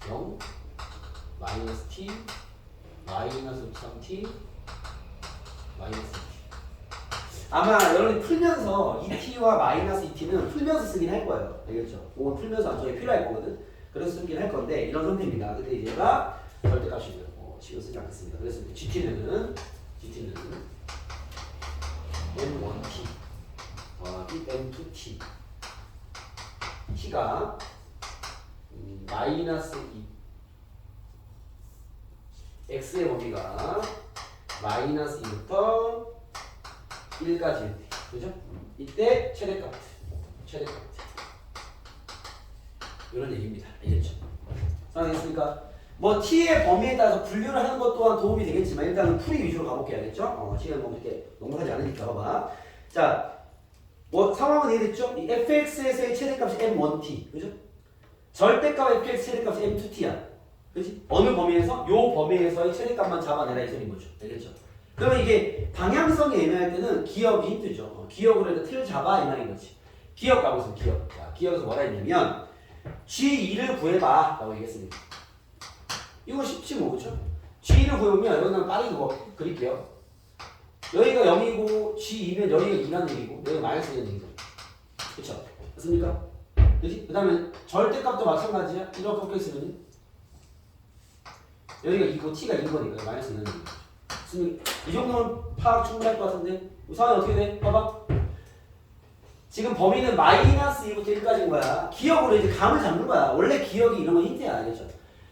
A: 0 마이너스 t 마이너스 3t 마이너스 2t. 아마 여러분이 풀면서 2t와 마이너스 2t는 풀면서 쓰긴 할 거예요. 알겠죠? 그건 풀면서 나중에 필요할 거거든. 그래서 쓰긴 할 건데 이런 상태입니다. 근데 얘가 절대값이고요. 지금 쓰지 않겠습니다. 그래서 GT는 M1t 더하기 M2t t가 마이너스 2 x의 범위가 마이너스 2부터 1까지 그죠? 이때 최대값 이런 얘기입니다. 알겠죠? 알겠습니까? 뭐 t의 범위에 따라서 분류를 하는 것 또한 도움이 되겠지만 일단은 풀이 위주로 가볼게요. 알겠죠? 시간 뭐 그렇게 넉넉하지 않으니까 봐봐. 자, 뭐 상황은 이해됐죠? 이 fx에서의 최대값이 m1t 그죠? 절대값 fx 최대값이 m2t야. 그렇지? 어느 범위에서? 요 범위에서의 최대값만 잡아내라 이 소리인 거죠. 알겠죠? 그러면 이게 방향성이 애매할 때는 기억이 힘들죠. 기억으로 해서 틀을 잡아 이 말인 거지. 기억 가보세요. 기억. 자, 기억에서 뭐라 했냐면 G2를 구해봐 라고 얘기했습니다. 이거 쉽지 뭐 그렇죠? G2를 구해보면 여기는 빠르게 그릴게요. 여기가 0이고 G2면 여기가 2라는 얘기고 여기가 마이너스 1라는 얘기죠. 그쵸? 맞습니까? 그치? 그 다음에 절대값도 마찬가지야. 이렇게 꺾여 있으면 여기가 2고 T가 2인 거니까 마이너스 1라는 얘기죠. 이 정도는 파악 충분할 것 같은데 상황이 어떻게 돼? 봐봐. 지금 범위는 마이너스 2부터 1까지인 거야. 기억으로 이제 감을 잡는 거야. 원래 기억이 이런 건 힌트야. 알겠죠?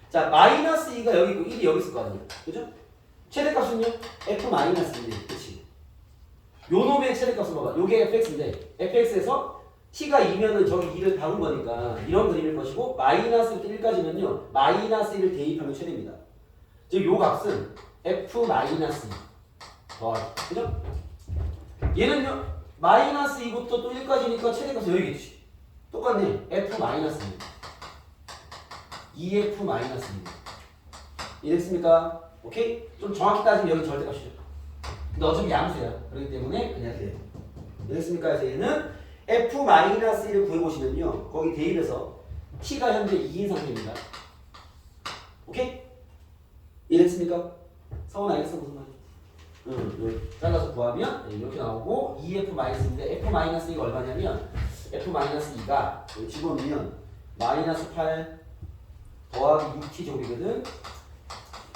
A: 자, 마이너스 2가 여기 있고 1이 여기 있을 거 아니야. 그죠? 최대값은요? F 마이너스 1. 그치? 요 놈의 최대값은 봐봐. 요게 fx인데 fx에서 t가 2면은 저기 2를 박은 거니까 이런 그림일 것이고 마이너스부터 1까지면요. 마이너스 1을 대입하면 최대입니다. 즉 요 값은 f 마이너스 2 더하기. 그죠? 얘는요. 마이너스 2부터 또 1까지니까 최대값은 여기겠지. 똑같네. f 마이너스 2. 2f 마이너스 2. 이해됐습니까? 오케이? 좀 정확히 따지면 여기 절대값이죠. 근데 어차피 양수야. 그렇기 때문에 그냥 돼요. 이해됐습니까? 그래서 얘는 f 마이너스 1을 구해보시면요. 거기 대입해서 t가 현재 2인 상태입니다. 오케이? 이해됐습니까? 성원 알겠어? 무슨 말이야? 잘라서 구하면 이렇게 나오고 2f-인데 f-2가 얼마냐면 f-2가 여기 집어넣으면 마이너스 8 더하기 6t 제곱이거든.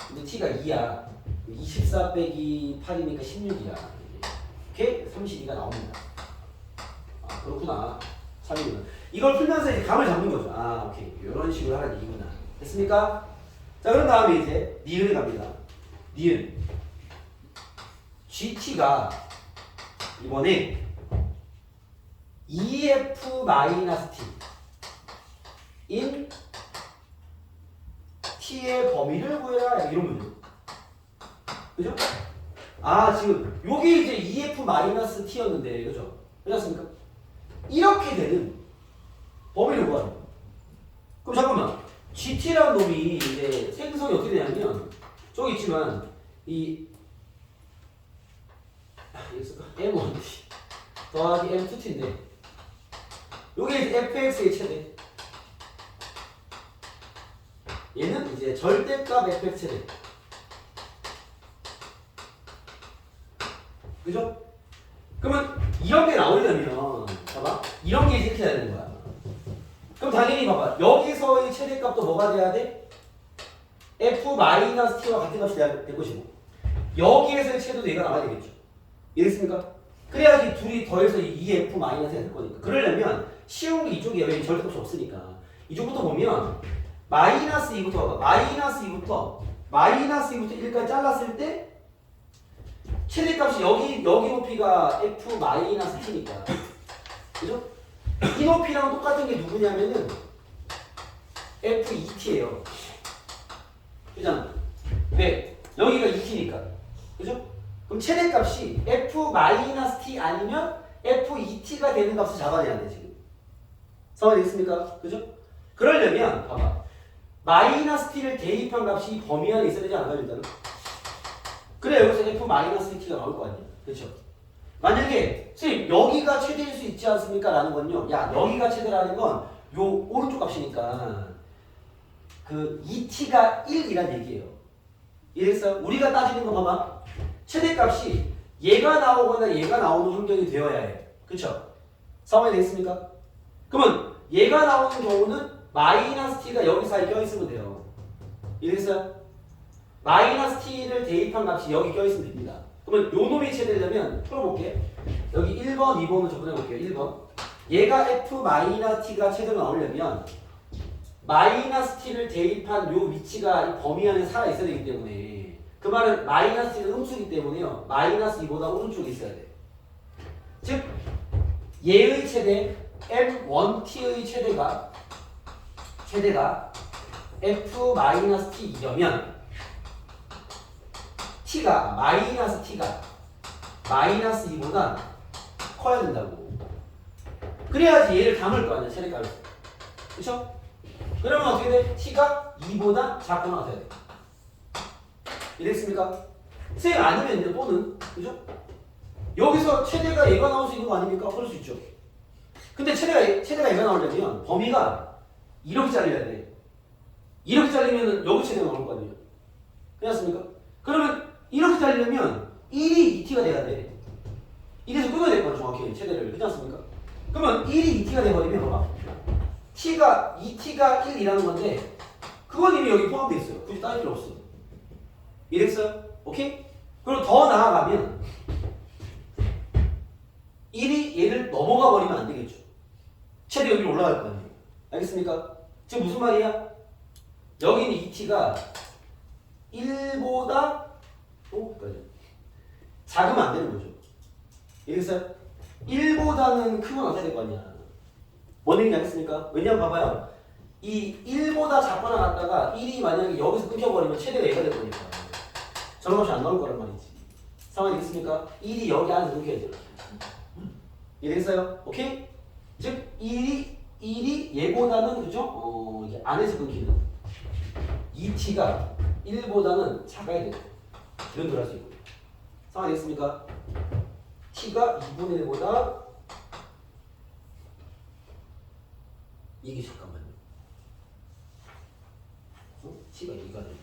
A: 근데 t가 2야. 24 빼기 8이니까 16이야. 오케이? 32가 나옵니다. 아, 그렇구나. 3이구나. 이걸 풀면서 이제 감을 잡는 거죠. 아, 오케이. 이런 식으로 하라는 얘기구나. 됐습니까? 자, 그런 다음에 이제 니은을 갑니다. 니은. GT가 이번에 EF-T 인 T의 범위를 구해라 이런 문제. 그죠? 아 지금 요게 이제 EF-T였는데 그죠? 그렇습니까? 이렇게 되는 범위를 구하는 거예요. 그럼 잠깐만 GT라는 놈이 이제 생성이 어떻게 되냐면 저기 있지만 이 M1t 더하기 M2t인데 요게 이제 fx의 최대. 얘는 이제 절대값 fx 최대. 그죠?
B: 그러면 이런 게 나오려면 봐봐 이런 게 이렇게 돼야 되는 거야. 그럼 당연히 봐봐 여기서의 최대값도 뭐가 돼야 돼? f-t와 같은 값이 돼야 될 것이고 여기에서의 최대도 얘가 나와야 되겠죠. 이해됐습니까? 그래야지 둘이 더해서 2f-가 될 거니까. 그러려면 쉬운 게 이쪽이에요. 왜 절대값이 없으니까. 이쪽부터 보면 마이너스 2부터 봐봐. 마이너스 2부터 1까지 잘랐을 때 최대값이 여기 높이가 f-t니까. 그죠? 이 높이랑 똑같은 게 누구냐면은 f2t예요. 그잖아. 왜? 여기가 2t니까. 그죠? 그럼 최대값이 f-t 아니면 f2t가 되는 값을 잡아내야 돼 지금. 상황이 됐습니까? 그죠? 그러려면 봐봐. 마이너스 t를 대입한 값이 이 범위 안에 있어야 되지 않을까요 일단은? 그래 여기서 f-t가 나올 거 아니야. 그렇죠? 만약에 선생님 여기가 최대일 수 있지 않습니까? 라는 건요. 야 여기가 최대라는 건 요 오른쪽 값이니까 그 2t가 1이란 얘기예요. 이래서 우리가 따지는 거 봐봐. 최대값이 얘가 나오거나 얘가 나오는 환경이 되어야 해. 그쵸? 상황이 되겠습니까? 그러면 얘가 나오는 경우는 마이너스 t가 여기 사이에 껴있으면 돼요. 이래서 마이너스 t를 대입한 값이 여기 껴있으면 됩니다. 그러면 요 놈이 최대되려면 풀어볼게. 여기 1번, 2번을 접근해볼게요. 1번. 얘가 f-t가 최대로 나오려면 마이너스 t를 대입한 요 위치가 이 범위 안에 살아있어야 되기 때문에 그 말은 마이너스 t는 음수이기 때문에요. 마이너스 2보다 오른쪽에 있어야 돼. 즉 얘의 최대 m1t의 최대가 f-t이려면 t가 마이너스 2보다 커야 된다고. 그래야지 얘를 담을 거 아니야 최대값을. 그쵸? 그러면 어떻게 돼? t가 2보다 작거나 같아야 돼. 이랬습니까? 쌤 아니면 이제 또는 그죠? 여기서 최대가 얘가 나올 수 있는 거 아닙니까? 그럴 수 있죠. 근데 최대가 얘가 나오려면 범위가 이렇게 잘려야 돼. 이렇게 잘리면 여기 최대가 나올 거 아니에요. 괜찮습니까? 그러면 이렇게 잘리려면 1이 2t가 돼야 돼. 이래서 끊어야 될 거야 정확히 최대를. 괜찮습니까? 그러면 1이 2t가 돼버리면 봐봐. t가 2t가 1이라는 건데 그건 이미 여기 포함되어 있어요. 굳이 따질 필요 없어. 이랬어요? 오케이? 그리고 더 나아가면 1이 얘를 넘어가 버리면 안 되겠죠. 최대 여기 올라갈 거 아니에요. 알겠습니까? 지금 무슨 말이야? 여기는 2t가 1보다 작으면 안 되는 거죠. 이랬어요? 1보다는 크면 어떻게 될 거 아니야. 뭔 얘기인지 알겠습니까? 왜냐면 봐봐요. 이 1보다 작거나 같다가 1이 만약에 여기서 끊겨버리면 최대가 얘가 될 거니까 저런 것이 안 나올 거란 말이지. 상황이 있습니까? 1이 여기 안에서 끊겨야 돼요. 이해됐어요? 오케이? 즉 1이 얘보다는 그죠? 이게 안에서 끊기는 2t가 1보다는 작아야 돼요. 이런 걸 할 수 있고. 상황이 됐습니까? t가 2분의 1보다 이게 잠깐만요. t가 2가 되네.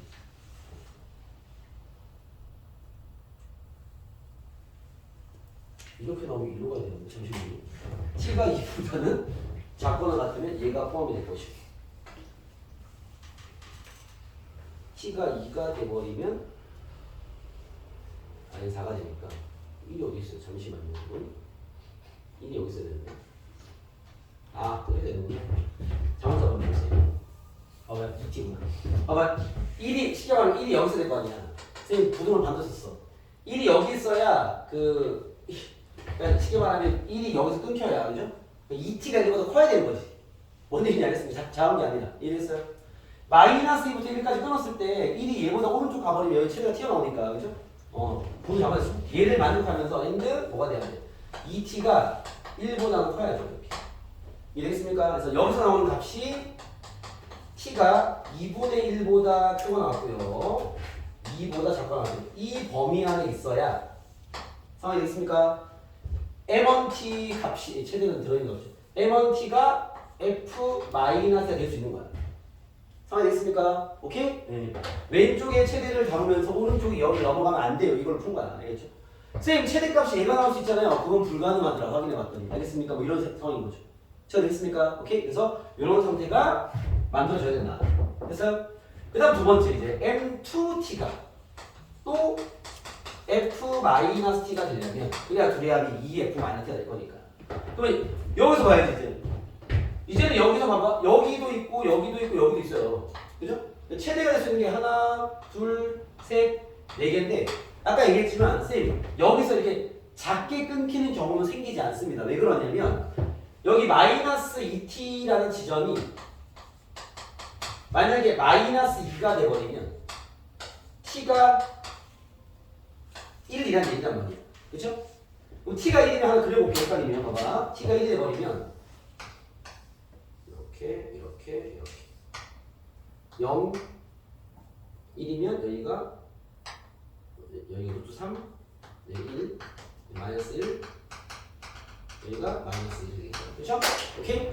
B: 이렇게 나오면 이리로 가야 되는데 잠시만요. t가 2보다는 작거나 같으면 얘가 포함이 될 것이고 t가 2가 돼버리면 아니 4가 되니까 1이 어디 있어요? 잠시만요. 1이 여기 있어야 되는데 아 그렇게 되는구나. 잘못 잡아놓으세요. 봐봐요. 2t구나. 봐봐 1이 쉽게 말하면 1이 여기 있어야 될 거 아니야. 선생님 부등을 반드시 썼어. 1이 여기 있어야 그러니까 쉽게 말하면 1이 여기서 끊겨야 그죠? 2t가 1보다 커야 되는 거지. 뭔 얘기인지 알겠습니다. 작은 게 아니라 이해됐어요? 마이너스 2부터 1까지 끊었을 때 1이 얘보다 오른쪽 가버리면 여기 최대가 튀어나오니까 그죠? 부분 잡아냈어. 얘를 만족하면서 엔드 뭐가 돼야 돼? 2t가 1보다는 커야죠. 이렇게. 이해됐습니까? 그래서 여기서 나오는 값이 t가 2분의 1보다 크고 나왔고요. 2보다 작거나 같아요. 이 범위 안에 있어야 상황이 됐습니까? m1t 값이 최대는 들어있는 거죠. m1t가 f-가 될 수 있는 거야. 상황이 됐습니까? 오케이? 네. 왼쪽의 최대를 다루면서 오른쪽이 여기 넘어가면 안 돼요. 이걸 푼 거야. 알겠죠? 쌤 최대값이 얘가 나올 수 있잖아요. 그건 불가능하더라 확인해봤더니. 알겠습니까? 뭐 이런 상황인 거죠. 제가 됐습니까? 오케이. 그래서 이런 상태가 만들어져야 된다. 그래서 그다음 두 번째 이제 M2T가 또 F-T가 되려면 그래야 둘의 합이 2F-T가 될 거니까. 그러면 여기서 봐야지 이제. 이제는 여기서 봐봐. 여기도 있고 여기도 있고 여기도 있어요. 그죠? 최대가 될 수 있는 게 하나, 둘, 셋, 네 개인데 아까 얘기했지만 쌤 여기서 이렇게 작게 끊기는 경우는 생기지 않습니다. 왜 그러냐면 여기 마이너스 2t라는 지점이 만약에 마이너스 2가 돼버리면 t가 1이란 얘기란 말이에요. 그쵸? 그럼 t가 1이면 하나 그려볼게요. 헷갈리면 봐봐. t가 1이 돼버리면 이렇게 0 1이면 여기가 루트 3 1 마이너스 1 여기가 마이너스 1이 되겠죠. 그쵸? 오케이?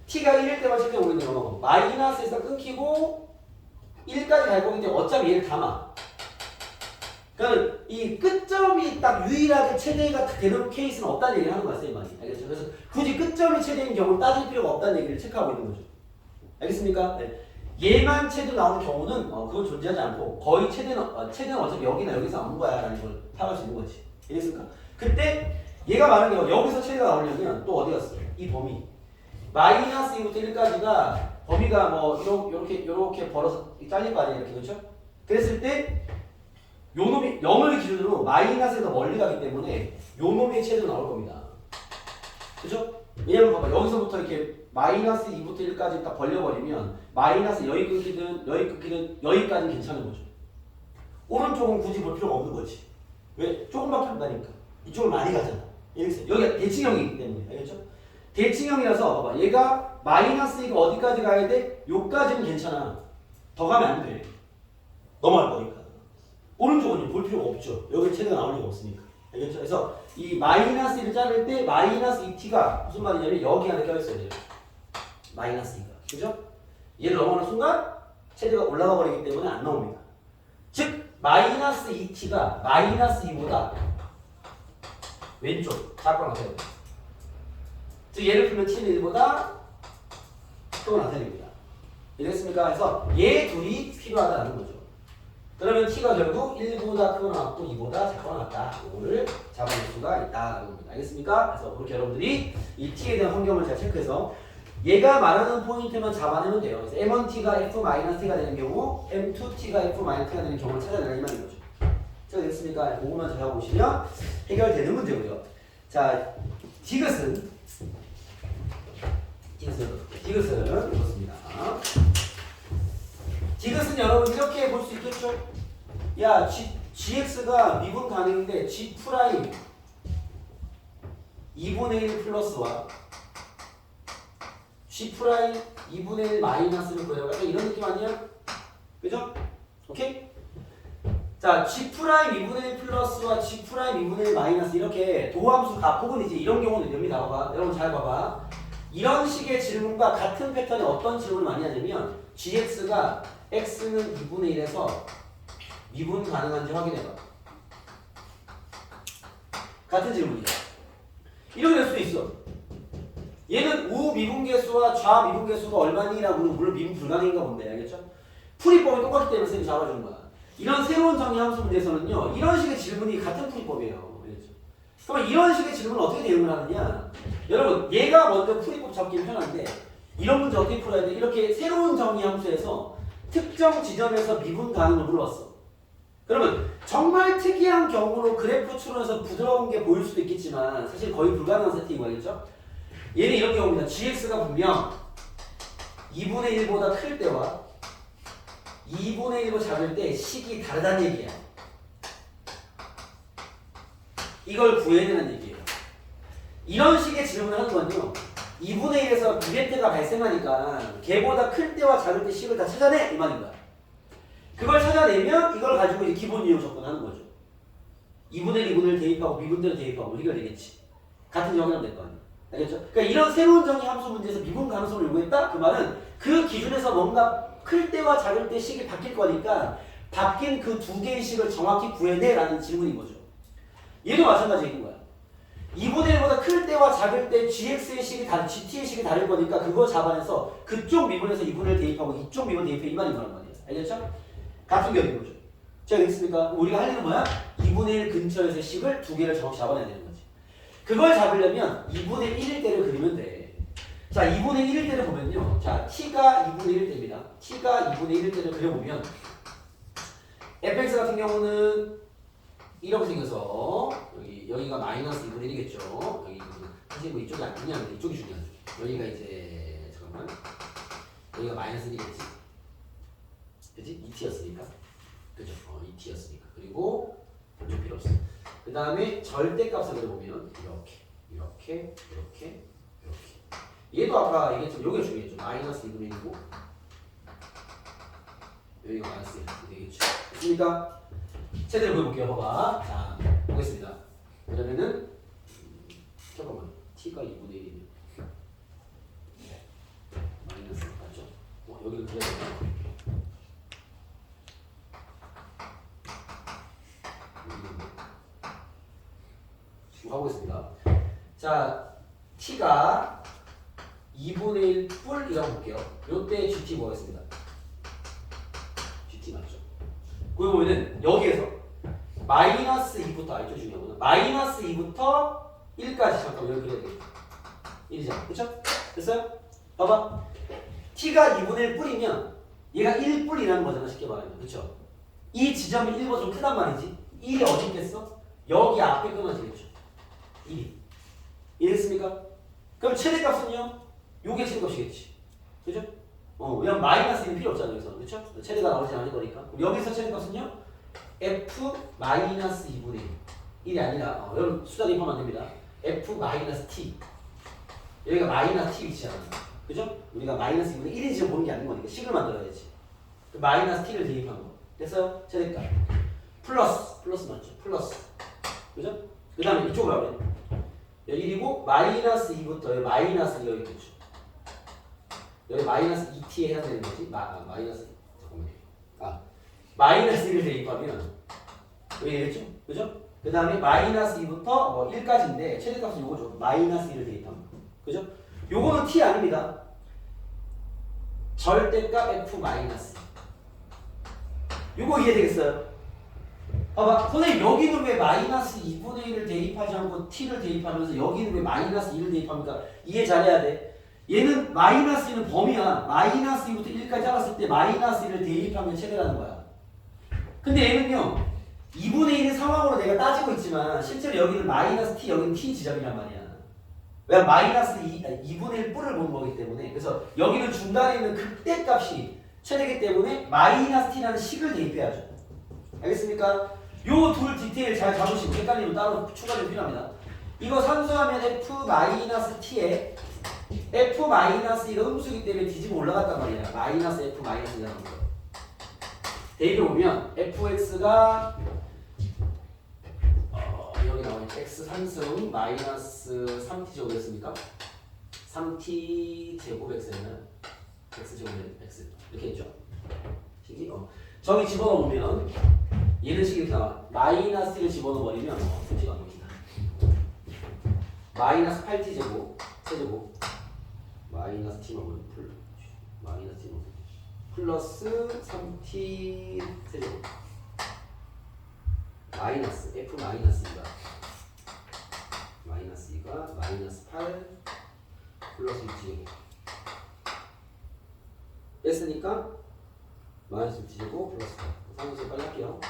B: t가 1일 때만 실제 오는요 마이너스에서 끊기고 1까지 갈 거기 때문에 어차피 얘를 담아. 그러니까 이 끝점이 딱 유일하게 최대가 되는 케이스는 없다는 얘기를 하는 거야 쌤이. 알겠죠? 그래서 굳이 끝점이 최대인 경우는 따질 필요가 없다는 얘기를 체크하고 있는 거죠. 알겠습니까? 네. 얘만 최대 나오는 경우는 그건 존재하지 않고 거의 최대는 어차피 여기나 여기서 나오는 거야 라는 걸 파악할 수 있는 거지. 알겠습니까? 그때 얘가 말하는 게 여기서 최대가 나오려면 또 어디 갔어? 이 범위 마이너스 2부터 1까지가 범위가 뭐 요렇게 벌어서 잘릴 거 아니에요 이렇게. 그렇죠? 그랬을 때 요 놈이 0을 기준으로 마이너스에서 멀리 가기 때문에 요 놈의 최대가 나올 겁니다. 그죠? 왜냐면 봐봐 여기서부터 이렇게 마이너스 2부터 1까지 딱 벌려버리면 마이너스 여기 끊기든 여기까지는 괜찮은 거죠. 오른쪽은 굳이 볼 필요가 없는 거지. 왜? 조금밖에 안 가니까. 이쪽을 많이 가잖아. 여기가 대칭형이기 때문에. 알겠죠? 대칭형이라서 봐봐 얘가 마이너스 2가 어디까지 가야 돼? 요까지는 괜찮아. 더 가면 안 돼. 넘어갈 거니까. 오른쪽은 볼 필요가 없죠. 여기 최대가 나올 리가 없으니까. 알겠죠? 그래서 이 마이너스 1을 자를 때 마이너스 2t가 무슨 말이냐면 여기 안에 껴있어야 돼요. 마이너스 2가. 그죠? 얘를 넘어가는 순간 최대가 올라가 버리기 때문에 안 나옵니다. 즉 마이너스 2t가 마이너스 2보다 왼쪽 작고 나타야 돼요. 즉 얘를 풀면 t는 1보다 크고 나타냅니다. 이해됐습니까? 그래서 얘 둘이 필요하다는 거죠. 그러면 t가 결국 1보다 크거나 같고 2보다 작거나 같다. 이거를 잡아낼 수가 있다라는 겁니다. 알겠습니까? 그래서 그렇게 여러분들이 이 t에 대한 환경을 잘 체크해서 얘가 말하는 포인트만 잡아내면 돼요. 그래서 m1t가 f-t가 되는 경우 m2t가 f-t가 되는 경우를 찾아내라 이 말인 거죠. 제가 됐습니까? 그거만 잘 보시면 해결되는 문제고요. 자, 디귿은 이렇습니다. 디귿은 여러분 이렇게 볼 수 있겠죠? 야, gx가 미분 가능인데 g 프라임 2분의 1 플러스와 g 프라임 2분의 1 마이너스를 구해라. 약간 이런 느낌 아니야? 그죠? 오케이? 자, g 프라임 2분의 1 플러스와 g 프라임 2분의 1 마이너스 이렇게 도함수 값 혹은 이제 이런 경우는 됩니다. 봐봐. 여러분 잘 봐봐. 이런 식의 질문과 같은 패턴의 어떤 질문을 많이 하냐면 gx가 x는 2분의 1에서 미분 가능한지 확인해봐. 같은 질문이야. 이렇게 될 수도 있어. 얘는 우 미분계수와 좌 미분계수가 얼마니라고 물론 미분 불가능인가 본데 알겠죠? 풀이법이 똑같기 때문에 쌤이 잡아주는 거야. 이런 새로운 정의 함수 문제에서는요 이런 식의 질문이 같은 풀이법이에요. 알겠죠? 그럼 이런 식의 질문을 어떻게 대응을 하느냐? 여러분 얘가 먼저 풀이법 잡기는 편한데 이런 문제 어떻게 풀어야 돼? 이렇게 새로운 정의 함수에서 특정 지점에서 미분 가능을 물어봤어. 그러면 정말 특이한 경우로 그래프 추론해서 부드러운 게 보일 수도 있겠지만 사실 거의 불가능한 세팅인 거겠죠? 얘는 이런 경우입니다. gx가 분명 2분의 1보다 클 때와 2분의 1보다 작을 때 식이 다르다는 얘기야. 이걸 구해야 되는 얘기예요. 이런 식의 질문을 하는 건요 2분의 1에서 이벤트가 발생하니까 걔보다 클 때와 작을 때 식을 다 찾아내! 이 말인 거야. 그걸 찾아내면 이걸 가지고 이제 기본 유형 접근하는 거죠. 2분의 1, 2분의 1 대입하고 미분대로 대입하고 해결되겠지. 같은 정의하면 될 거 아니야. 알겠죠? 그러니까 이런 새로운 정의 함수 문제에서 미분 가능성을 요구했다? 그 말은 그 기준에서 뭔가 클 때와 작을 때 식이 바뀔 거니까 바뀐 그 두 개의 식을 정확히 구해내라는 질문인 거죠. 얘도 마찬가지인 거야. 2분의 1보다 클 때와 작을 때 gx의 식이 gt의 식이 다를 거니까 그거 잡아내서 그쪽 미분에서 2분의 1 대입하고 이쪽 미분 대입해 이 말인 거란 말이야. 알겠죠? 같은 격인 거죠. 자, 알겠습니까? 우리가 할 일은 뭐야? 2분의 1 근처에서 식을 두 개를 정확히 잡아내야 되는 거지. 그걸 잡으려면 2분의 1일 때를 그리면 돼. 자, 2분의 1일 때를 보면요. 자, t가 2분의 1일 때입니다. t가 2분의 1일 때를 그려보면 fx 같은 경우는 이렇게 생겨서 여기가 마이너스 2분의 1이겠죠. 여기 사실 뭐 이쪽이 안 중요한데 이쪽이 중요하죠. 여기가 이제 잠깐만 여기가 마이너스 1이겠지. 그치? 2t였으니까. 그죠? 2t였으니까. 그리고 좀 필요 없어. 그 다음에 절대값을 그려보면 이렇게. 얘도 아까 얘기했지만 여기가 중요했죠. 마이너스 2분의 1이고 여기가 마이너스 1 되겠죠. 됐습니까? 제대로 보여볼게요. 봐봐. 자, 보겠습니다. 그러면은 잠깐만 t가 2분의 1이면 마이너스 맞죠? 여기를 그려야 되나? 가보겠습니다. 자, t가 2분의 1 뿔이라고 볼게요. 요때 gt 뭐겠습니다? gt 맞죠? 그거 보면은 여기에서 마이너스 2부터 알죠? 중요하구나. 마이너스 2부터 1까지 잠깐 여기 그려야 되겠다. 1이잖아. 그쵸? 됐어요? 봐봐. t가 2분의 1 뿔이면 얘가 1 뿔이라는 거잖아. 쉽게 말하면. 그쵸? 이 지점이 1보다 좀 크단 말이지. 1이 어디 있겠어? 여기 앞에 끊어지겠죠. 1이. 이해됐습니까? 그럼 최대값은요? 요게 최대값이겠지. 그죠? 왜냐면 마이너스 1은 필요 없잖아요. 여기서. 그쵸? 최대가 나오지 않을 거니까. 여기서 최대값은요? f 마이너스 2분의 1. 1이 아니라, 여러분 숫자 대입하면 안 됩니다. f 마이너스 t. 여기가 마이너스 t 위치잖아. 그죠? 우리가 마이너스 2분의 1인 지점 보는 게 아닌 거니까 식을 만들어야지. 그 마이너스 t를 대입한 거. 됐어요? 최대값. 플러스 맞죠? 플러스. 그죠? 그 다음에 이쪽으로 가면 여기 1이고 마이너스 2부터 여기 마이너스 여기 있겠죠. 여기 마이너스 2t에 해야 되는 거지. 마이너스 잠깐만요. 마이너스 1을 대입하면 여기 되겠죠? 그죠? 그 다음에 마이너스 2부터 뭐 1까지인데 최대값은 요거죠. 마이너스 1을 대입하면. 그죠? 요거는 t 아닙니다. 절대값 f 마이너스. 요거 이해되겠어요? 봐봐, 선생님 여기는 왜 마이너스 2분의 1을 대입하지 않고 t를 대입하면서 여기는 왜 마이너스 2를 대입합니까? 이해 잘해야 돼. 얘는 마이너스 1은 범위야. 마이너스 2부터 1까지 알았을 때 마이너스 1을 대입하면 최대라는 거야. 근데 얘는요 2분의 1의 상황으로 내가 따지고 있지만 실제로 여기는 마이너스 t, 여기는 t 지점이란 말이야. 왜? 마이너스 2분의 1 뿔을 보는 거기 때문에. 그래서 여기는 중간에 있는 극대값이 최대이기 때문에 마이너스 t라는 식을 대입해야죠. 알겠습니까? 요 둘 디테일 잘 잡으시고 헷갈리면 따로 추가로 필요합니다. 이거 산수하면 f-t에 f-1가 음수이기 때문에 뒤집어 올라갔단 말이야. 마이너스 f-1이라는 거. 대입해보면 fx가 여기 나오는 x 3승 마이너스 3t 제곱이었습니까? 3t 제곱 x는 x 제곱은 x 이렇게 했죠. 식이 저기 집어넣으면 얘는 식이 이렇게 나와. 마이너스를 집어넣어버리면 수치가 안 나옵니다. 마이너스 8t 제곱 세제곱 마이너스 t 넣으면 마이너스 t 넣으면 플러스 3t 세제곱 마이너스 f 마이너스 2가 마이너스 2가 마이너스 8 플러스 6t 제곱 뺐으니까 마이너스 6t 제곱 플러스 8 상수식 빨리 할게요.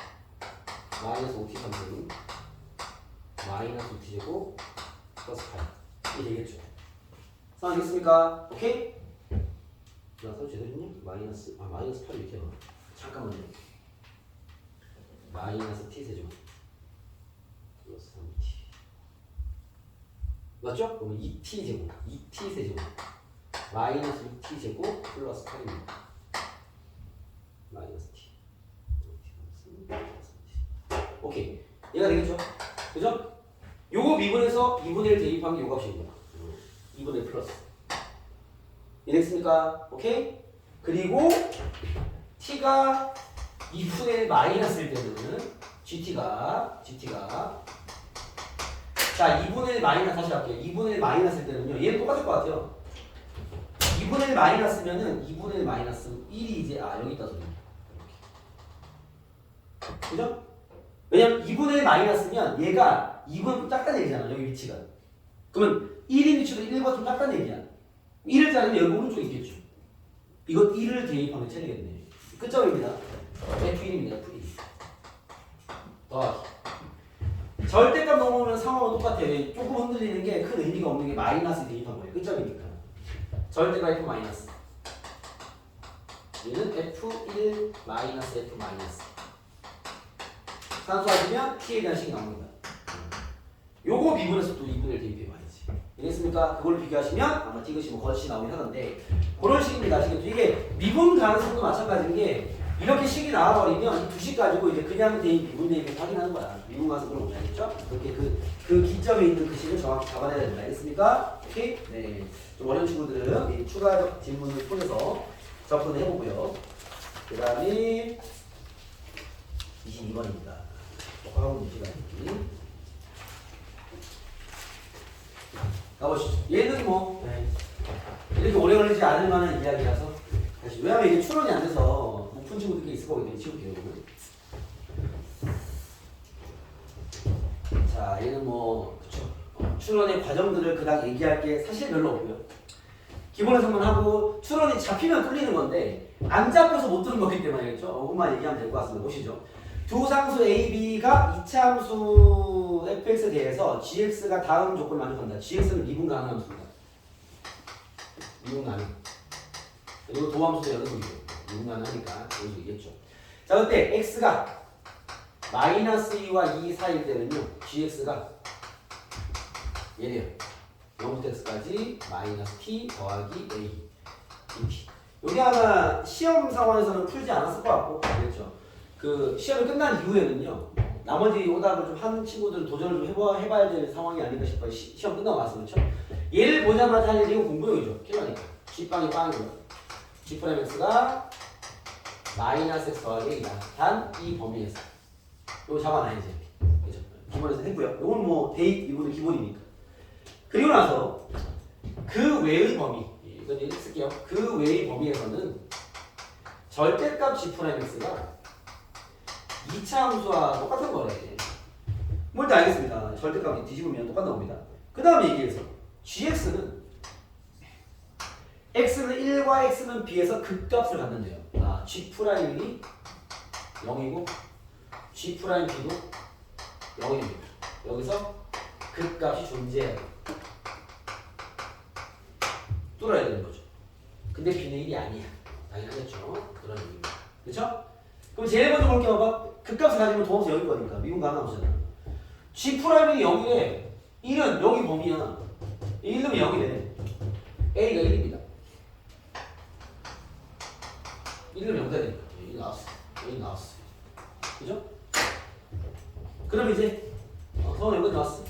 B: 마이너스 5t 3승 마이너스 5t 제곱 플러스 8 이게 되겠죠. 상황됐습니까? 오케이? 나 상수 제대로 했니? 마이너스 8 이렇게 해봐. 잠깐만요. 마이너스 t 세제곱 플러스 3t 맞죠? 그러면 2t 제곱 2t 세제곱 마이너스 6t 제곱 플러스 8입니다. 마이너스 t 오케이 얘가 되겠죠? 그죠? 요거 미분에서 2분의 1 대입한 게 요 값입니다. 2분의 1 플러스 이해됐습니까? 오케이? 그리고 t가 2분의 1 마이너스일 때는 gt가 자, 2분의 1 마이너스 다시 할게요. 2분의 1 마이너스일 때는요. 얘는 똑같을 것 같아요. 2분의 1 마이너스면은 2분의 1 마이너스 1이 이제 여기 있다 소리. 그죠? 왜냐면 2분의 1 마이너스면 얘가 2분 좀 작다는 얘기잖아. 여기 위치가. 그러면 1인 위치도 1보다 좀 작다는 얘기야. 1을 자르면 여기 오른쪽에 있겠죠. 이거 1을 대입하면 체리겠네. 끝점입니다. F1입니다. F1. 더하기. 절대값 넘어오면 상황은 똑같아요. 조금 흔들리는 게 큰 의미가 없는 게 마이너스 대입한 거예요. 끝점이니까. 절대가 F 마이너스. 얘는 F1 마이너스 F 마이너스. 산수하시면 T에 대한 식이 나옵니다. 요거 미분에서 또 2분의 1 대입해 봐야지. 알겠습니까? 그걸 비교하시면 아마 찍으시면 거시 나오긴 하는데 그런 식입니다. 아시겠죠? 이게 미분 가능성도 마찬가지인 게 이렇게 식이 나와버리면 이 두 식 가지고 이제 그냥 대입, 미분 대입을 확인하는 거야. 미분 가능성을 못 알겠죠? 그렇게 그 기점에 있는 그 식을 정확히 잡아내야 됩니다. 알겠습니까? 오케이? 네. 좀 어려운 친구들은 이 추가적 질문을 통해서 접근을 해보고요. 그 다음에 22번입니다. 화학은 시간이 가보시죠. 얘는 뭐 이렇게 오래 걸리지 않을 만한 이야기라서 다시 왜냐면 이게 추론이 안 돼서 못 푼 친구들이 있을 거기 때문에 치울게요. 자, 얘는 뭐 그쵸. 추론의 과정들을 그닥 얘기할 게 사실 별로 없고요. 기본에서만 하고 추론이 잡히면 뚫리는 건데 안 잡혀서 못 뚫는 거기 때문에 알겠죠? 그것만 얘기하면 될 것 같습니다. 보시죠. 두 상수 A, B가 이차함수 fx에 대해서 gx가 다음 조건을 만족한다. gx는 미분 가능한 함수입니다. 미분 가능. 그리고 도함수도 연속이고 미분 가능하니까 연속이겠죠. 자, 그때 x가 마이너스 2와 2 사이일 때는요. gx가 얘네요. 0부터 x까지 마이너스 t 더하기 a dt. 여기 아마 시험 상황에서는 풀지 않았을 것 같고 그렇죠. 그 시험이 끝난 이후에는요 나머지 오답을 좀 하는 친구들은 도전을 좀 해봐야 될 상황이 아닌가 싶어요. 시험 끝나고 나서 그렇죠. 얘를 보자마자 할 일이 공부용이죠. 필요하니까 G빵이 빵이고요. G 프라임 X가 마이너스 X 더하기 A다. 단 이 범위에서 이거 잡아놔야지. 그렇죠. 기본에서 했고요. 이건 뭐 대입 이거는 기본이니까. 그리고 나서 그 외의 범위 이건 이렇게 쓸게요. 그 외의 범위에서는 절대값 G 프라임 X가 2차 함수와 똑같은 거래. 뭔지 알겠습니다. 절대값이 뒤집으면 똑같은 겁니다. 그 다음에 얘기해서 gx는 x는 1과 x는 b에서 극값을 갖는데요. g 프라임이 0이고 g 프라임 b도 0입니다. 여기서 극값이 존재해야 돼요. 뚫어야 되는 거죠. 근데 b는 1이 아니야. 당연하겠죠. 그런 의미입니다. 그렇죠? 그럼 제일 먼저 볼게요. 봐봐. 극값을 가지면 도함수 0일 거니까 미분 가능하잖아. G 프라임이 0이래. 1은 여기 범위야. 1은 0이래. A가 1입니다. 1은 0 돼야 되니까. 1 나왔어. 1 나왔어. 그죠? 그럼 이제 서울 여기까지 나왔어.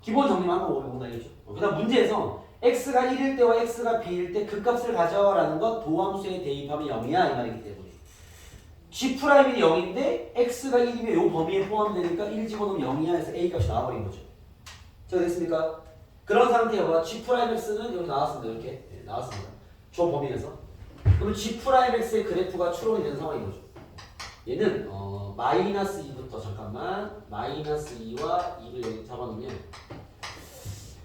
B: 기본 정리만 하고 오면 알겠죠? 그 다음 문제에서 x가 1일 때와 x가 b일 때 극값을 가져라는 것 도함수에 대입하면 0이야 이 말이기 때문에 g 프라임이 0인데 x가 1이면 이 범위에 포함되니까 1 집어넣으면 0이야 해서 a 값이 나와버린 거죠. 자, 됐습니까? 그런 상태여봐. g 프라임 x는 여기 나왔습니다. 이렇게 네, 나왔습니다. 저 범위에서 그럼 g 프라임 x의 그래프가 추론이 되는 상황인 거죠. 얘는 마이너스 2부터 잠깐만 마이너스 2와 2를 여기 잡아놓으면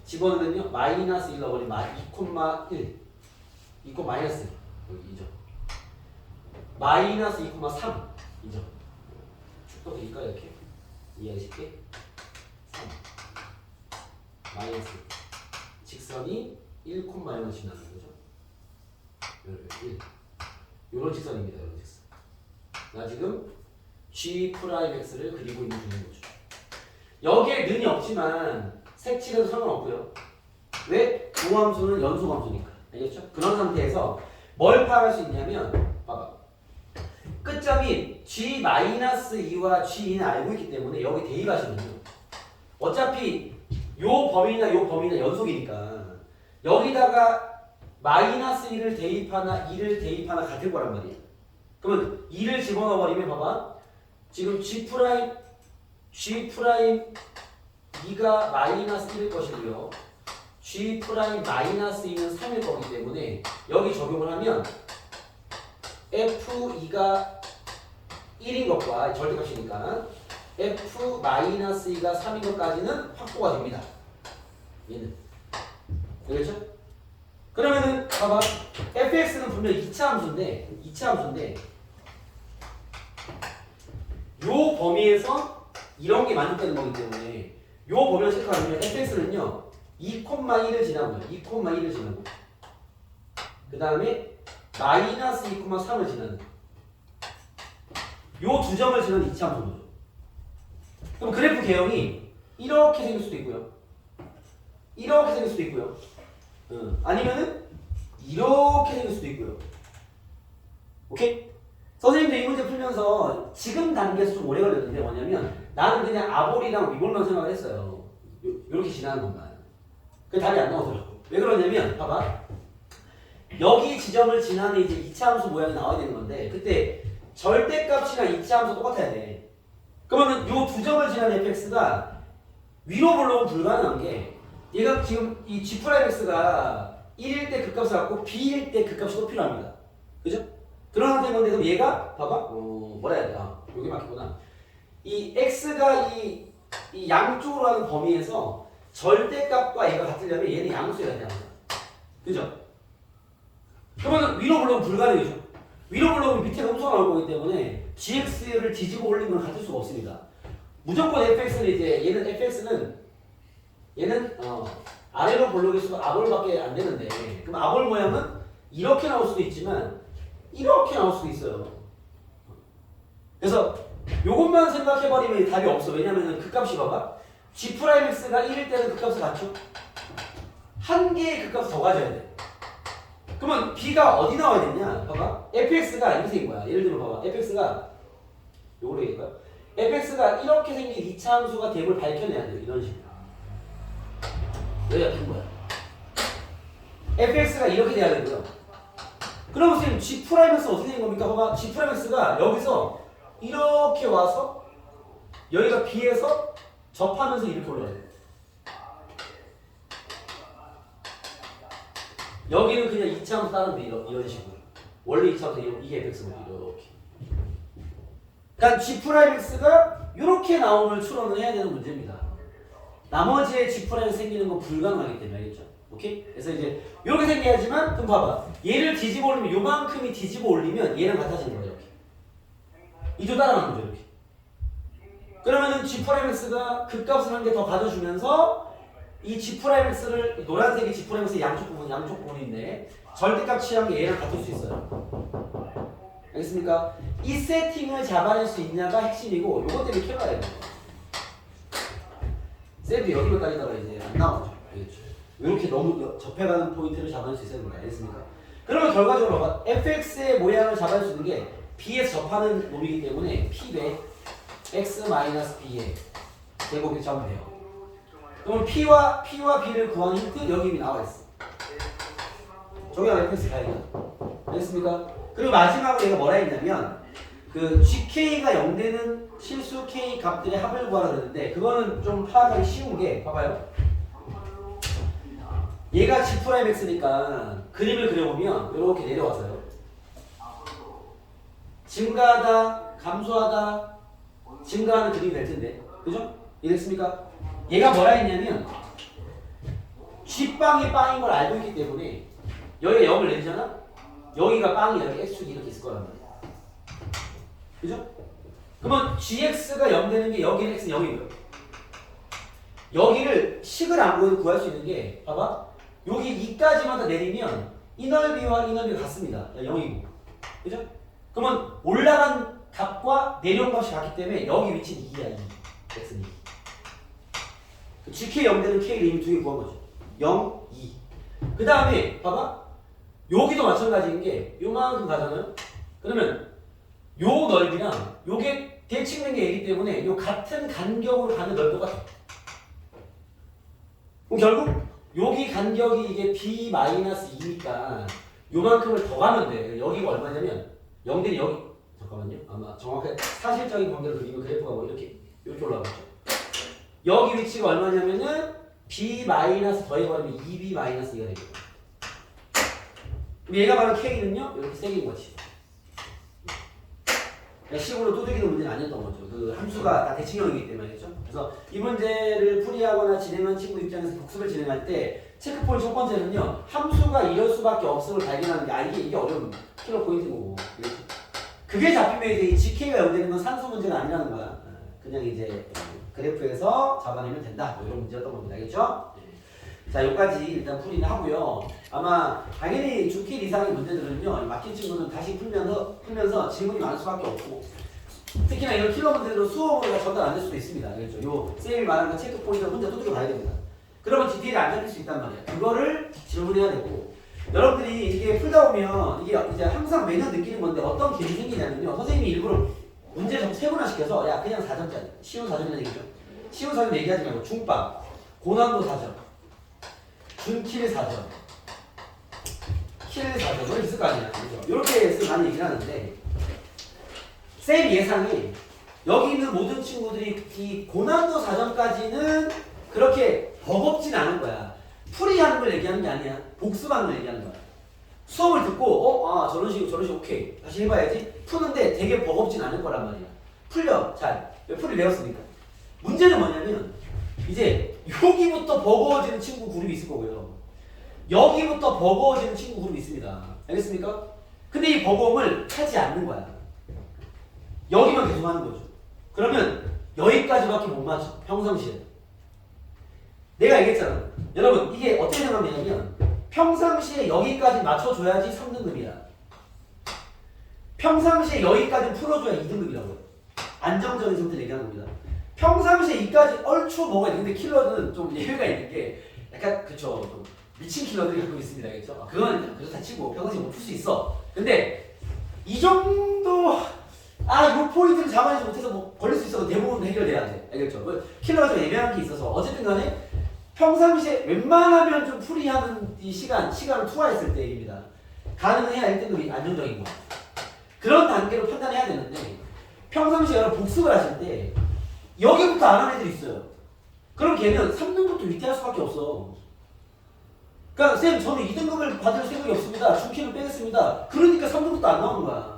B: 집어넣으면요 마이너스 1 넣어버리면 2,1 2, 마이너스 여기 2죠. 마이너스 2,3 2죠. 축도 될까 이렇게 이해하기 쉽게 3 마이너스 직선이 1, 마이너스 지나는 거죠. 1 요런 직선입니다. 요런 직선. 나 지금 G 프라임 X를 그리고 있는 중인 거죠. 여기에 는이 없지만 색칠해도 상관없고요. 왜? 도함수는 연속함수니까. 알겠죠? 그런 상태에서 뭘 파악할 수 있냐면 봐봐. 끝점이 G-2와 G는 알고 있기 때문에 여기 대입하시면요. 어차피 요 범위나 연속이니까 여기다가 마이너스 1을 대입하나 2를 대입하나 같을 거란 말이에요. 그러면 2를 집어넣어버리면 봐봐. 지금 G 프라임 b가 마이너스 1일 것이고요. g 프라임 마이너스 2는 3일 거기 때문에 여기 적용을 하면 f2가 1인 것과 절대값이니까 f 마이너스 2가 3인 것까지는 확보가 됩니다. 얘는 되겠죠? 그러면은 봐봐 fx는 분명 2차 함수인데 요 범위에서 이런 게 만족되는 거기 때문에 요 범위를 체크하면 fx는요 2,1을 지나고요. 2,1을 지나고 그 다음에 마이너스 2,3을 지나는 요 두 점을 지나는 2차 함수죠. 그럼 그래프 개형이 이렇게 생길 수도 있고요. 이렇게 생길 수도 있고요. 아니면은 이렇게 생길 수도 있고요. 오케이? 선생님도 이 문제 풀면서 지금 단계에서 좀 오래 걸렸는데 뭐냐면 나는 그냥 아볼이랑 위볼만 생각을 했어요. 요렇게 지나는 것만. 그 답이 안 나오더라고. 왜 그러냐면 봐봐. 여기 지점을 지나는 이제 2차 함수 모양이 나와야 되는 건데 그때 절대값이랑 2차 함수 똑같아야 돼. 그러면 요 두 점을 지나는 fx가 위로 볼록은 불가능한 게 얘가 지금 이 g'x가 1일 때 그 값을 갖고 b일 때 그 값이 또 필요합니다. 그죠? 그런 상태인데 얘가 봐봐 뭐라 해야 돼? 여기 맞겠구나. 이 x가 이 양쪽으로 하는 범위에서 절대값과 얘가 같으려면 얘는 양수여야 돼. 그죠? 그러면 위로 볼록은 불가능이죠. 위로 볼록은 밑에 음수가 나올 거기 때문에 gx를 뒤집어 올린 건 같을 수가 없습니다. 무조건 fx는 이제 얘는 아래로 볼록일수록 아볼밖에 안 되는데 그럼 아볼 모양은 이렇게 나올 수도 있지만 이렇게 나올 수도 있어요. 그래서 요것만 생각해버리면 답이 없어. 왜냐면은 그 값이 봐봐. g'x가 1일 때는 그 값을 갖죠. 한 개의 그 값을 더 가져야 돼. 그러면 b가 어디 나와야 되냐? 봐봐. fx가 이렇게 생긴 거야. 예를 들면 봐봐. fx가 요걸로 얘기할까요? fx가 이렇게 생긴 2차 함수가 됨을 밝혀내야 돼요. 이런 식으로. 여기가 큰 거야. fx가 이렇게 돼야 되고요. 그럼 선생님 g'x는 어떻게 된 겁니까? 봐봐. g'x가 여기서 이렇게 와서 여기가 b에서 접하면서 이렇게 올라가요. 여기는 그냥 2차 함수 따르면 돼. 이런 식으로. 원래 2차 함수 이게 fx거든요. 이렇게. 그러니까 g'x가 이렇게 나오는 추론을 해야 되는 문제입니다. 나머지의 g'이 생기는 건 불가능하기 때문에 알겠죠? 오케이? 그래서 이제 이렇게 생겨야지만 그럼 봐봐. 얘를 뒤집어 올리면 요만큼이 뒤집어 올리면 얘랑 같아지는 거예요. 이렇게. 이쪽 따라가는 거죠. 이렇게. 그러면은 g'x가 그 값을 한 개 더 가져주면서 이 g'x를 노란색이 g'x의 양쪽 부분인데 절대값 취한 게 얘랑 같을 수 있어요. 알겠습니까? 이 세팅을 잡아낼 수 있냐가 핵심이고 요것 때문에 키워야 돼요. 쌤도 여기까지다가 이제 안 나오죠. 알겠죠? 이렇게 너무 접해가는 포인트를 잡아낼 수 있어야 됩니다. 알겠습니까? 그러면 결과적으로 봐봐. fx의 모양을 잡아낼 수 있는 게 b에서 접하는 놈이기 때문에 p배 x-b의 제곱이 잡으면 돼요. 그러면 p와 b를 구하는 힌트 여기 이미 나와 있어. 저기가 fx 가야죠. 알겠습니까? 그리고 마지막으로 얘가 뭐라 했냐면 그 gk가 0되는 실수 k 값들의 합을 구하라 그랬는데 그거는 좀 파악하기 쉬운 게 봐봐요. 얘가 g'x니까 그림을 그려보면 이렇게 내려와서요. 증가하다, 감소하다, 증가하는 그림이 될 텐데 그죠? 이해됐습니까? 얘가 뭐라 했냐면 g빵이 빵인 걸 알고 있기 때문에 여기가 0을 내리잖아? 여기가 빵이야. 여기 x축이 이렇게 있을 거란 말이야. 그죠? 그러면 gx가 0 되는 게 여기는 x는 0이고요. 여기를 식을 안 구할 수 있는 게 봐봐. 여기 2까지만 다 내리면 이 넓이와 이 넓이가 같습니다. 0이고. 그죠? 그러면 올라간 값과 내려온 값이 같기 때문에 여기 위치는 2야. 2. x는 2. gk 0 되는 k를 이미 두 개 구한 거죠. 0, 2. 그 다음에 봐봐. 여기도 마찬가지인 게 요만큼 가잖아요. 그러면 요 넓이랑 요게 대칭된 게 얘기 때문에 요 같은 간격으로 가는 넓이가 똑같아. 그럼 결국 여기 간격이 이게 b-2니까 요만큼을 더 가면 돼. 여기가 얼마냐면 0대는 여기 잠깐만요. 아마 정확하게 사실적인 관계로 그리면 그래프가 뭐 이렇게 올라가죠. 여기 위치가 얼마냐면은 b 마이너스 더해버리면 2b 마이너스 2가 되겠다. 그럼 얘가 바로 k는요 이렇게 세개인 거지. 식으로 두들기는 문제는 아니었던 거죠. 그 함수가 다 대칭형이기 때문이죠. 그래서 이 문제를 풀이하거나 진행한 친구 입장에서 복습을 진행할 때 체크 포인트 첫 번째는요. 함수가 이럴 수밖에 없음을 발견하는 게 이게 어려운 킬러 포인트인 거고. 그게 잡히면 이제 이 GK가 연되는 건 산수 문제가 아니라는 거야. 그냥 이제 그래프에서 잡아내면 된다. 뭐 이런 문제였던 겁니다. 알겠죠? 자, 여기까지 일단 풀이는 하고요. 아마 당연히 주킬 이상의 문제들은요. 막힌 친구는 다시 풀면서 질문이 많을 수밖에 없고 특히나 이런 킬러 문제들은 수업으로 전달 안 될 수도 있습니다. 알겠죠? 요 쌤이 말하는 그 체크 포인트를 혼자 두들겨 봐야 됩니다. 그러면 디테일이 안 잡힐 수 있단 말이야. 그거를 질문해야 되고 여러분들이 이게 풀다 보면 이게 이제 항상 매년 느끼는 건데 어떤 길이 생기냐면요. 선생님이 일부러 문제 좀 세분화 시켜서 야 그냥 4점짜리 쉬운 4점이라는 얘기죠. 쉬운 4점 얘기하지 말고 중빵 고난도 4점 준킬 4점 킬 4점은 있을 거 아니야. 그죠? 이렇게 해서 많이 얘기를 하는데 쌤 예상이 여기 있는 모든 친구들이 이 고난도 4점까지는 그렇게 버겁진 않을 거야. 풀이하는 걸 얘기하는 게 아니야. 복습하는 걸 얘기하는 거야. 수업을 듣고 저런 식 오케이 다시 해봐야지 푸는데 되게 버겁진 않을 거란 말이야. 풀려 잘 풀이 배웠으니까. 문제는 뭐냐면 이제 여기부터 버거워지는 친구 그룹이 있을 거고요. 여기부터 버거워지는 친구 그룹이 있습니다. 알겠습니까? 근데 이 버거움을 하지 않는 거야. 여기만 계속 하는 거죠. 그러면 여기까지밖에 못 맞춰. 평상시에. 내가 얘기했잖아. 여러분 이게 어떻게 생각하냐면 평상시에 여기까지 맞춰줘야지 3등급이야. 평상시에 여기까지 풀어줘야 2등급이라고요. 안정적인 상태를 얘기하는 겁니다. 평상시에 이까지 얼추 먹어야 돼. 근데 킬러는 좀 예외가 있는 게 약간 그쵸 좀 미친 킬러들이 갖고 있습니다. 알겠죠? 그건 그래서 다 치고 평상시에 못 풀 수 있어. 근데 이 정도 이 포인트를 잡아내지 못해서 뭐 걸릴 수 있어도 대부분 해결돼야 돼. 알겠죠? 뭐 킬러가 좀 애매한 게 있어서 어쨌든 간에 평상시에 웬만하면 좀 풀이하는 이 시간을 투하했을 때 얘기입니다. 가능해야 1등급이 안정적인 거. 그런 단계로 판단해야 되는데 평상시에 여러분 복습을 하실 때 여기부터 안 하는 애들이 있어요. 그럼 걔는 3등급도 위태할 수밖에 없어. 그러니까 쌤 저는 2등급을 받을 생각이 없습니다. 중키를 빼겠습니다. 그러니까 3등급도 안 나오는 거야.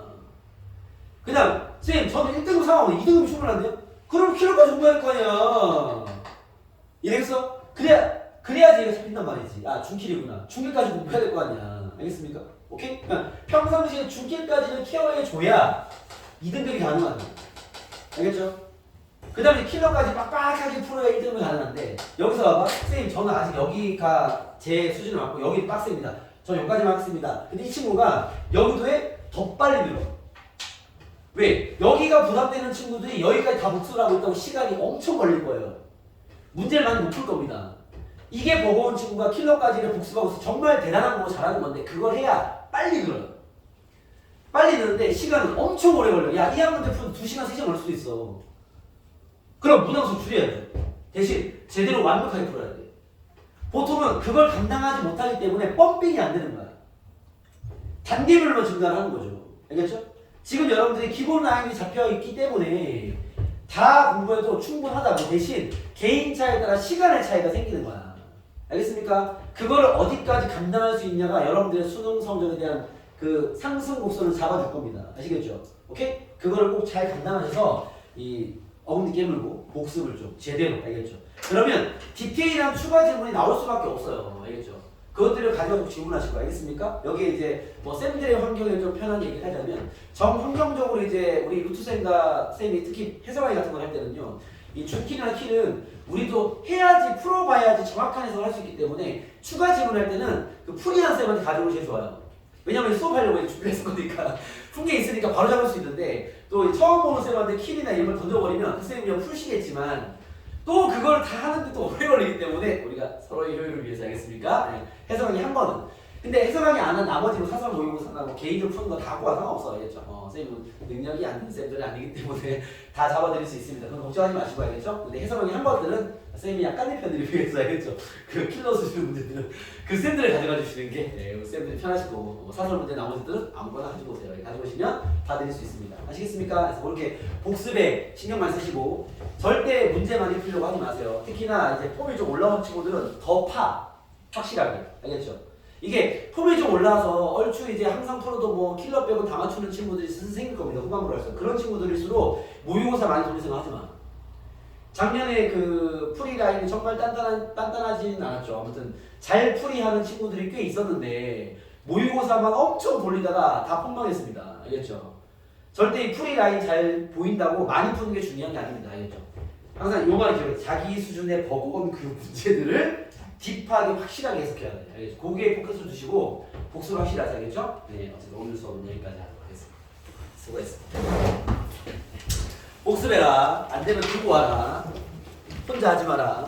B: 그냥 쌤 저는 1등급 상황은 2등급이 충분한데요? 그럼 킬러까지 공부할 거 아니야. 이해했어? 그래야지 얘가 잡힌단 말이지. 중킬이구나. 중킬까지 공부해야 될 거 아니야. 알겠습니까? 오케이? 그러니까 평상시에 중킬까지는 케어해줘야 2등급이 가능하다. 알겠죠? 그 다음에 킬러까지 빡빡하게 풀어야 1등급이 가능한데 여기서 봐봐. 선생님 저는 아직 여기가 제 수준을 맞고 여기 빡셉니다. 저 여기까지만 하겠습니다. 근데 이 친구가 여기도에 더 빨리 늘어. 왜? 여기가 부담되는 친구들이 여기까지 다 복습을 하고 있다고 시간이 엄청 걸릴 거예요. 문제를 많이 못 풀 겁니다. 이게 버거운 친구가 킬러까지를 복습하고 있어. 정말 대단한 거고 잘하는 건데 그걸 해야 빨리 늘어요. 빨리 느는데 시간은 엄청 오래 걸려. 야, 2학년 때 풀 2시간, 3시간 걸 수도 있어. 그럼 문항수 줄여야 돼. 대신 제대로 완벽하게 풀어야 돼. 보통은 그걸 감당하지 못하기 때문에 펌핑이 안 되는 거야. 단계별로만 증가하는 거죠. 알겠죠? 지금 여러분들이 기본 라인이 잡혀있기 때문에 다 공부해도 충분하다고. 대신 개인차에 따라 시간의 차이가 생기는 거야. 알겠습니까? 그거를 어디까지 감당할 수 있냐가 여러분들의 수능 성적에 대한 그 상승 곡선을 잡아줄 겁니다. 아시겠죠? 오케이? 그거를 꼭 잘 감당하셔서 이 어금니 깨물고 복습을 좀 제대로. 알겠죠? 그러면 디테일한 추가 질문이 나올 수밖에 없어요. 알겠죠? 그것들을 가지고 질문하실 거. 알겠습니까? 여기에 이제 뭐 쌤들의 환경에 좀 편하게 얘기를 하자면 정환경적으로 이제 우리 루트쌤과 쌤이 특히 해석하기 같은 걸 할 때는요, 이 준킬이나 킬은 우리도 해야지 풀어봐야지 정확한 해석을 할 수 있기 때문에 추가 질문할 때는 그 풀이한 쌤한테 가져오는 게 제일 좋아요. 왜냐면 수업하려고 준비를 했을 거니까 푼 게 있으니까 바로 잡을 수 있는데 또 처음 보는 쌤한테 킬이나 이런 걸 던져버리면 그 쌤이 그냥 풀시겠지만 또 그걸 다 하는데 또 오래 걸리기 때문에 우리가 서로의 효율을 위해서. 알겠습니까? 네, 해석하기 한 번은.
A: 근데 해설하기 안 한 나머지 뭐 사설 모의고사나 뭐 개인적으로 푸는 거 다 갖고 와 상관없어. 알겠죠? 쌤은 능력이 안 되는 쌤들이 아니기 때문에 다 잡아드릴 수 있습니다. 그건 걱정하지 마시고 알겠죠? 근데 해설하기 한 것들은 쌤이 약간 편드리기 위해서 알겠죠? 그 킬러 수준 문제들은 그 쌤들을 가져가 주시는 게 쌤들이 편하실 거고 뭐 사설 문제 나머지들은 아무거나 가지고 오세요. 가져오시면 다 드릴 수 있습니다. 아시겠습니까? 그래서 그렇게 복습에 신경 많이 쓰시고 절대 문제 많이 풀려고 하지 마세요. 특히나 이제 폼이 좀 올라온 친구들은 더 확실하게 알겠죠? 이게 폼이 좀 올라와서 얼추 이제 항상 풀어도 뭐 킬러 빼고 다 맞추는 친구들이 생길 겁니다. 후반부로 할수록 그런 친구들일수록 모의고사 많이 돌릴 생각 하지 마. 작년에 그 풀이 라인이 정말 단단하진 않았죠. 아무튼 잘 풀이하는 친구들이 꽤 있었는데 모의고사만 엄청 돌리다가 다 폭망했습니다. 알겠죠? 절대 이 풀이 라인 잘 보인다고 많이 푸는 게 중요한 게 아닙니다. 알겠죠? 항상 요 말이 기억해. 자기 수준의 버거운 그 문제들을 딥하게 확실하게 해석해야 돼요. 알겠죠? 거기에 포커스를 두시고 복수를 확실히 하셔야 겠죠? 네, 어쨌든 오늘 수업은 여기까지 하도록 하겠습니다. 수고했습니다. 복습해라. 안 되면 두고 와라. 혼자 하지 마라.